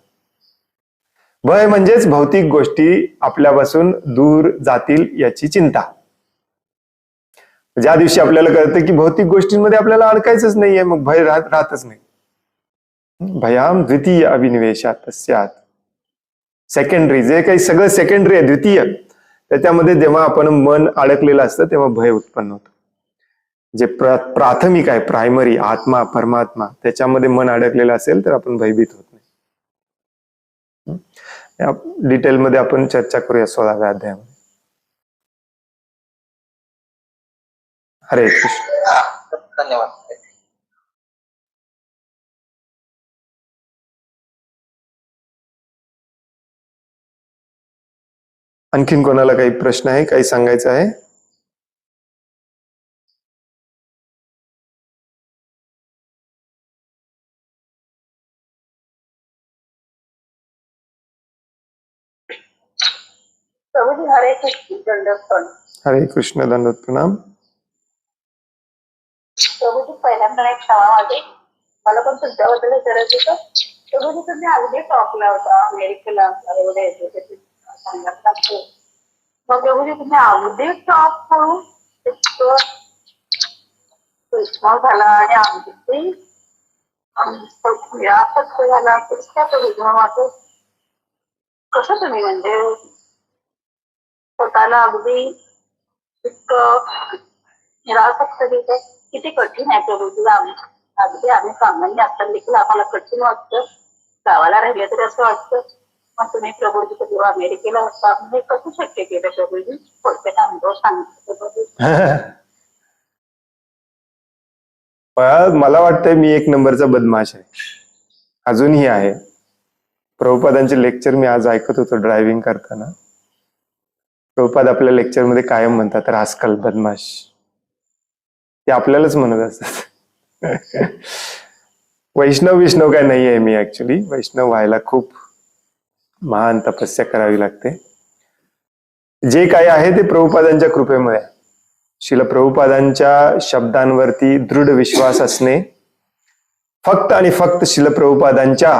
भय म्हणजेच भौतिक गोष्टी आपल्यापासून दूर जातील याची चिंता. ज्या दिवशी आपल्याला कळतं की भौतिक गोष्टींमध्ये आपल्याला अडकायचंच नाहीये, मग भय राहतच नाही. भयाम द्वितीय अभिनिवेशात तस्यात. सेकंडरी, जे काही सगळं सेकंडरी आहे, द्वितीय, त्याच्यामध्ये जेव्हा आपण मन अडकलेलं असतं तेव्हा भय उत्पन्न होतं. जे प्राथमिक आहे, प्रायमरी, आत्मा परमात्मा, त्याच्यामध्ये मन अडकलेलं असेल तर आपण भयभीत होत नाही. डिटेलमध्ये आपण चर्चा करूया 16व्या अध्यायामध्ये. हरे कृष्ण. धन्यवाद. आणखीन कोणाला काही प्रश्न आहे, काही सांगायचं आहे? प्रभूजी हरे कृष्ण. दंडवत. हरे कृष्ण. दंडवत प्रणाम. प्रभूजी पहिल्यांदा एक क्षमा मागे, मला पण तुमच्याबद्दल विचारायचं होतं. प्रभूजी तुम्ही अगदी टॉपला होता, अमेरिकेला एवढे येते सांगितलं. मग प्रभूजी तुम्ही अगदी टॉप करून कृष्णा झाला आणि अगदी झाला, कसं तुम्ही म्हणजे स्वतःला अगदी इतकं निरासक्त घेत, किती कठीण आहे प्रभूजी. अगदी आम्ही सामान्य असताना देखील आम्हाला कठीण वाटतं, गावाला राहिले तरी असं वाटतं. मग तुम्ही प्रभूजी जेव्हा अमेरिकेला होता, म्हणजे कसं शक्य केलं प्रभूजी? थोडक्यात अनुभव सांगितलं प्रभूजी. मला वाटतंय मी एक नंबरचा बदमाश आहे, अजूनही आहे. प्रभुपादांचे लेक्चर मी आज ऐकत होतो ड्रायव्हिंग करताना. प्रभुपाद आपल्या लेक्चरमध्ये कायम म्हणतात रास्कल, बदमाश. ते आपल्यालाच म्हणत असतात. वैष्णव काय नाही आहे मी. ऍक्च्युली वैष्णव व्हायला खूप महान तपस्या करावी लागते. जे काही आहे ते प्रभुपादांच्या कृपेमुळे. श्रील प्रभुपादांच्या शब्दांवरती दृढ विश्वास असणे, फक्त आणि फक्त श्रील प्रभुपादांच्या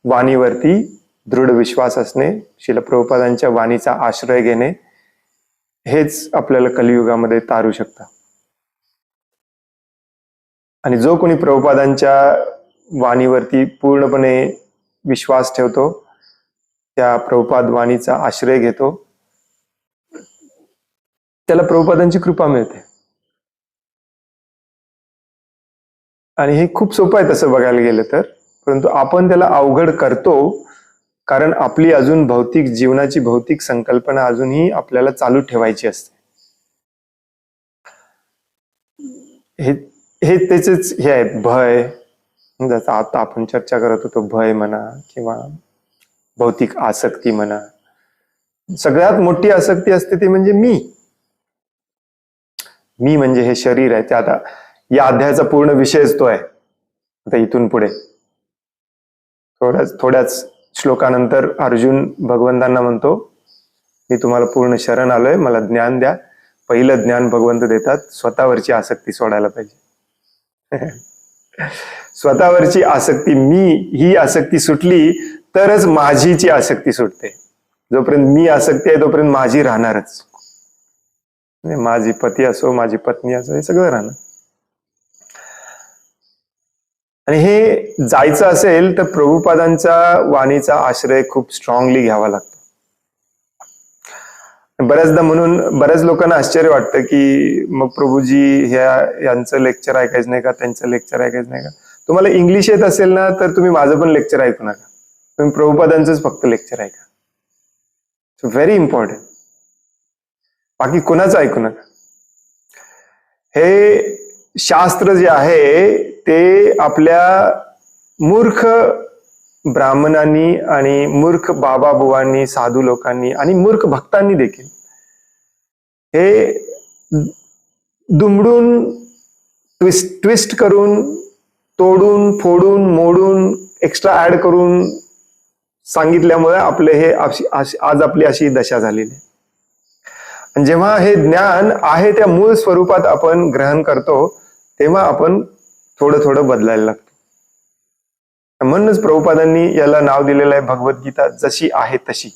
वाणीवरती दृढ विश्वास असणे, श्रील प्रभुपादांच्या वाणीचा आश्रय घेणे, हेच आपल्याला कलियुगामध्ये तारू शकतं. आणि जो कोणी प्रभुपादांच्या वाणीवरती पूर्णपणे विश्वास ठेवतो, त्या प्रभुपाद वाणीचा आश्रय घेतो, त्याला प्रभुपादांची कृपा मिळते. आणि हे खूप सोपं आहे तसं बघायला गेलं तर, परंतु आपण त्याला अवघड करतो कारण आपली अजून भौतिक जीवनाची भौतिक संकल्पना अजूनही आपल्याला चालू ठेवायची असते. हे त्याचेच हे आहेत भय, जसं आता आपण चर्चा करत होतो, भय म्हणा किंवा भौतिक आसक्ती म्हणा. सगळ्यात मोठी आसक्ती असते ती म्हणजे मी म्हणजे हे शरीर आहे. ते आता या अध्यायाचा पूर्ण विषयच तो आहे. आता इथून पुढे थोड्याच श्लोकानंतर अर्जुन भगवंतांना म्हणतो, मी तुम्हाला पूर्ण शरण आलोय, मला ज्ञान द्या. पहिलं ज्ञान भगवंत देतात, स्वतःवरची आसक्ती सोडायला पाहिजे. स्वतःवरची आसक्ती, मी ही आसक्ती सुटली तरच माझीची आसक्ती सुटते. जोपर्यंत मी आसक्ती आहे तोपर्यंत माझी राहणारच. माझी पती असो, माझी पत्नी असो, हे सगळं राहणार. आणि हे जायचं असेल तर प्रभुपादांचा वाणीचा आश्रय खूप स्ट्रॉंगली घ्यावा लागतो. बऱ्याचदा म्हणून बऱ्याच लोकांना आश्चर्य वाटतं की मग प्रभूजी यांचं लेक्चर ऐकायचं नाही का, त्यांचं लेक्चर ऐकायचं नाही का. तुम्हाला इंग्लिश येत असेल ना तर तुम्ही माझं पण लेक्चर ऐकू नका, तुम्ही प्रभुपादांचंच फक्त लेक्चर ऐका. So very important. बाकी कोणाचं ऐकू नका. हे शास्त्र जे आहे ते आपल्या मूर्ख ब्राह्मणांनी आणि मूर्ख बाबा बुवांनी, साधू लोकांनी आणि मूर्ख भक्तांनी देखील हे दुमडून, ट्विस्ट करून, तोडून, फोडून, मोडून, एक्स्ट्रा ऍड करून सांगितल्यामुळे आपले हे आज आपली अशी दशा झालेली आहे. आणि जेव्हा हे ज्ञान आहे त्या मूळ स्वरूपात आपण ग्रहण करतो तेव्हा आपण थोडं थोडं बदलायला लागतो. म्हणूनच प्रभुपादांनी याला नाव दिलेलं आहे भगवद्गीता जशी आहे तशी.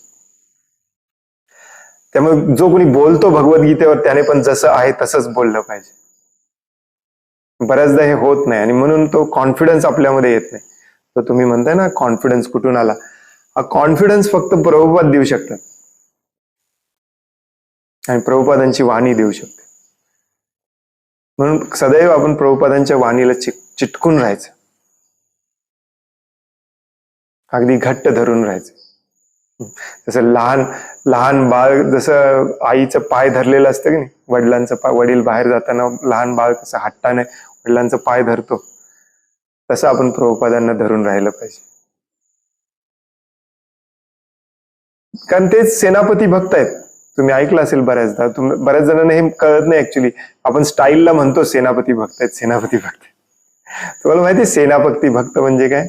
त्यामुळे जो कोणी बोलतो भगवद्गीतेवर त्याने पण जसं आहे तसंच बोललं पाहिजे. बऱ्याचदा हे होत नाही आणि म्हणून तो कॉन्फिडन्स आपल्यामध्ये येत नाही. तर तुम्ही म्हणताय ना कॉन्फिडन्स कुठून आला, हा कॉन्फिडन्स फक्त प्रभुपाद देऊ शकतात आणि प्रभुपादांची वाणी देऊ शकते. म्हणून सदैव आपण प्रभुपादांच्या वाणीला चिटकून राहायचं, अगदी घट्ट धरून राहायचं. जसं लहान बाळ जसं आईचं पाय धरलेलं असतं की नाही, वडिलांचं पाय, वडील बाहेर जाताना लहान बाळ कसं हट्टाने वडिलांचं पाय धरतो, तसं आपण प्रभुपादांना धरून राहिलं पाहिजे. कारण तेच सेनापती भक्त आहेत. तुम्ही ऐकलं असेल बऱ्याचदा, बऱ्याच जणांना हे कळत नाही. ऍक्च्युली आपण स्टाईलला म्हणतो सेनापती भक्त आहेत, सेनापती भक्त. तुम्हाला माहिती सेनापती भक्त म्हणजे काय?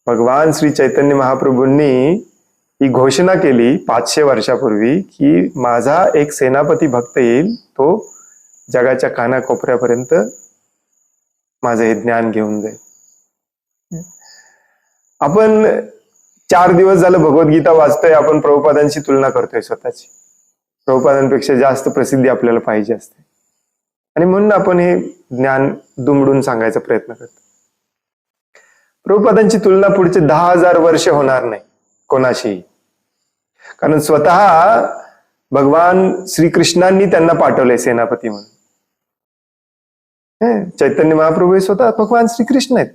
भगवान श्री चैतन्य महाप्रभूंनी ही घोषणा केली 500 वर्षापूर्वी की माझा एक सेनापती भक्त येईल, तो जगाच्या कानाकोपऱ्यापर्यंत माझं हे ज्ञान घेऊन जाईल. आपण 4 दिवस झालं भगवद्गीता वाचतोय, आपण प्रभुपादांशी तुलना करतोय स्वतःची. प्रभुपादांपेक्षा जास्त प्रसिद्धी आपल्याला पाहिजे असते आणि म्हणून आपण हे ज्ञान दुमडून सांगायचा प्रयत्न करतो. प्रभुपादांची तुलना पुढचे 10,000 वर्ष होणार नाही कोणाशीही, कारण स्वतः भगवान श्रीकृष्णांनी त्यांना पाठवले सेनापती म्हणून. चैतन्य महाप्रभू हे स्वतः भगवान श्रीकृष्ण आहेत.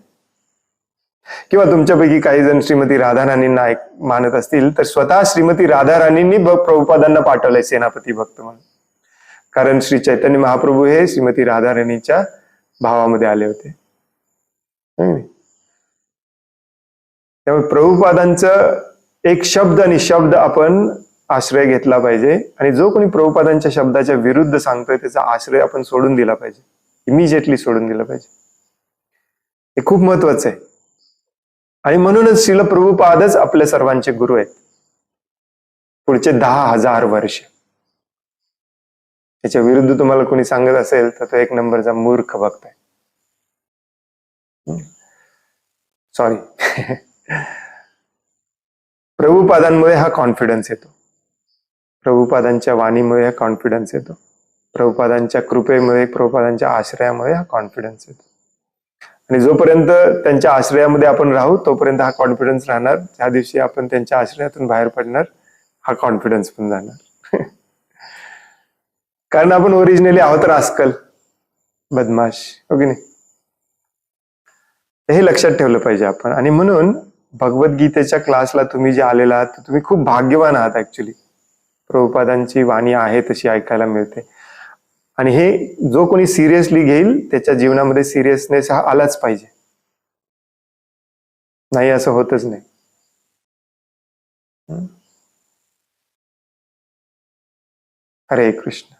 किंवा तुमच्यापैकी काही जण श्रीमती राधाराणींना मानत असतील तर स्वतः श्रीमती राधाराणींनी प्रभुपादांना पाठवलंय सेनापती भक्त म्हणून, कारण श्री चैतन्य महाप्रभू हे श्रीमती राधाराणीच्या भावामध्ये आले होते. त्यामुळे प्रभुपादांचं एक शब्द आणि शब्द आपण आश्रय घेतला पाहिजे आणि जो कोणी प्रभुपादांच्या शब्दाच्या विरुद्ध सांगतोय त्याचा आश्रय आपण सोडून दिला पाहिजे, इमिजिएटली सोडून दिला पाहिजे. हे खूप महत्वाचं आहे. आणि म्हणूनच श्रील प्रभुपादच आपल्या सर्वांचे गुरु आहेत पुढचे 10,000 वर्ष. त्याच्या विरुद्ध तुम्हाला कोणी सांगत असेल तर तो एक नंबरचा मूर्ख भक्त आहे. सॉरी. प्रभुपादांमुळे हा कॉन्फिडन्स येतो, प्रभुपादांच्या वाणीमुळे हा कॉन्फिडन्स येतो, प्रभुपादांच्या कृपेमुळे, प्रभुपादांच्या आश्रयामुळे हा कॉन्फिडन्स येतो. आणि जोपर्यंत त्यांच्या आश्रयामध्ये आपण राहू तोपर्यंत हा कॉन्फिडन्स राहणार. ज्या दिवशी आपण त्यांच्या आश्रयातून बाहेर पडणार हा कॉन्फिडन्स पण जाणार. कारण आपण ओरिजिनली आहोत रास्कल, बदमाश, हो की नाही? हे लक्षात ठेवलं पाहिजे आपण. आणि म्हणून भगवद्गीतेच्या क्लासला तुम्ही जे आलेला आहात तुम्ही खूप भाग्यवान आहात. ऍक्च्युली प्रभुपादांची वाणी आहे तशी ऐकायला मिळते. आणि हे जो कोणी सिरियसली घेईल त्याच्या जीवनामध्ये सिरियसनेस हा आलाच पाहिजे. नाही असं होतच नाही. हरे कृष्ण.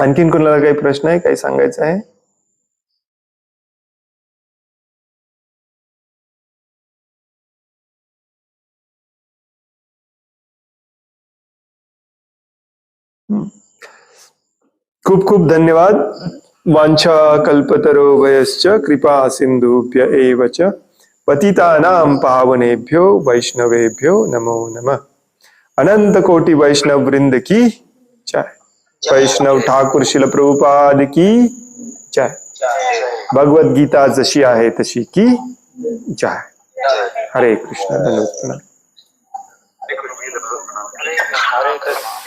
आणखीन कोणाला काही प्रश्न आहे, काही सांगायचं आहे? खूप खूप धन्यवाद. वांछा कल्पतरोभयश्च कृपा सिंधुभ्य एव च पतितानां पावनेभ्यो वैष्णवेभ्यो नमो नमः. अनंत कोटि वैष्णव वृंद की जय. वैष्णव ठाकुर शिल प्रभुपाद की जय. भगवद गीता जशी आहे तशी की जय. हरे कृष्ण. धन्यवाद. हरे कृष्ण.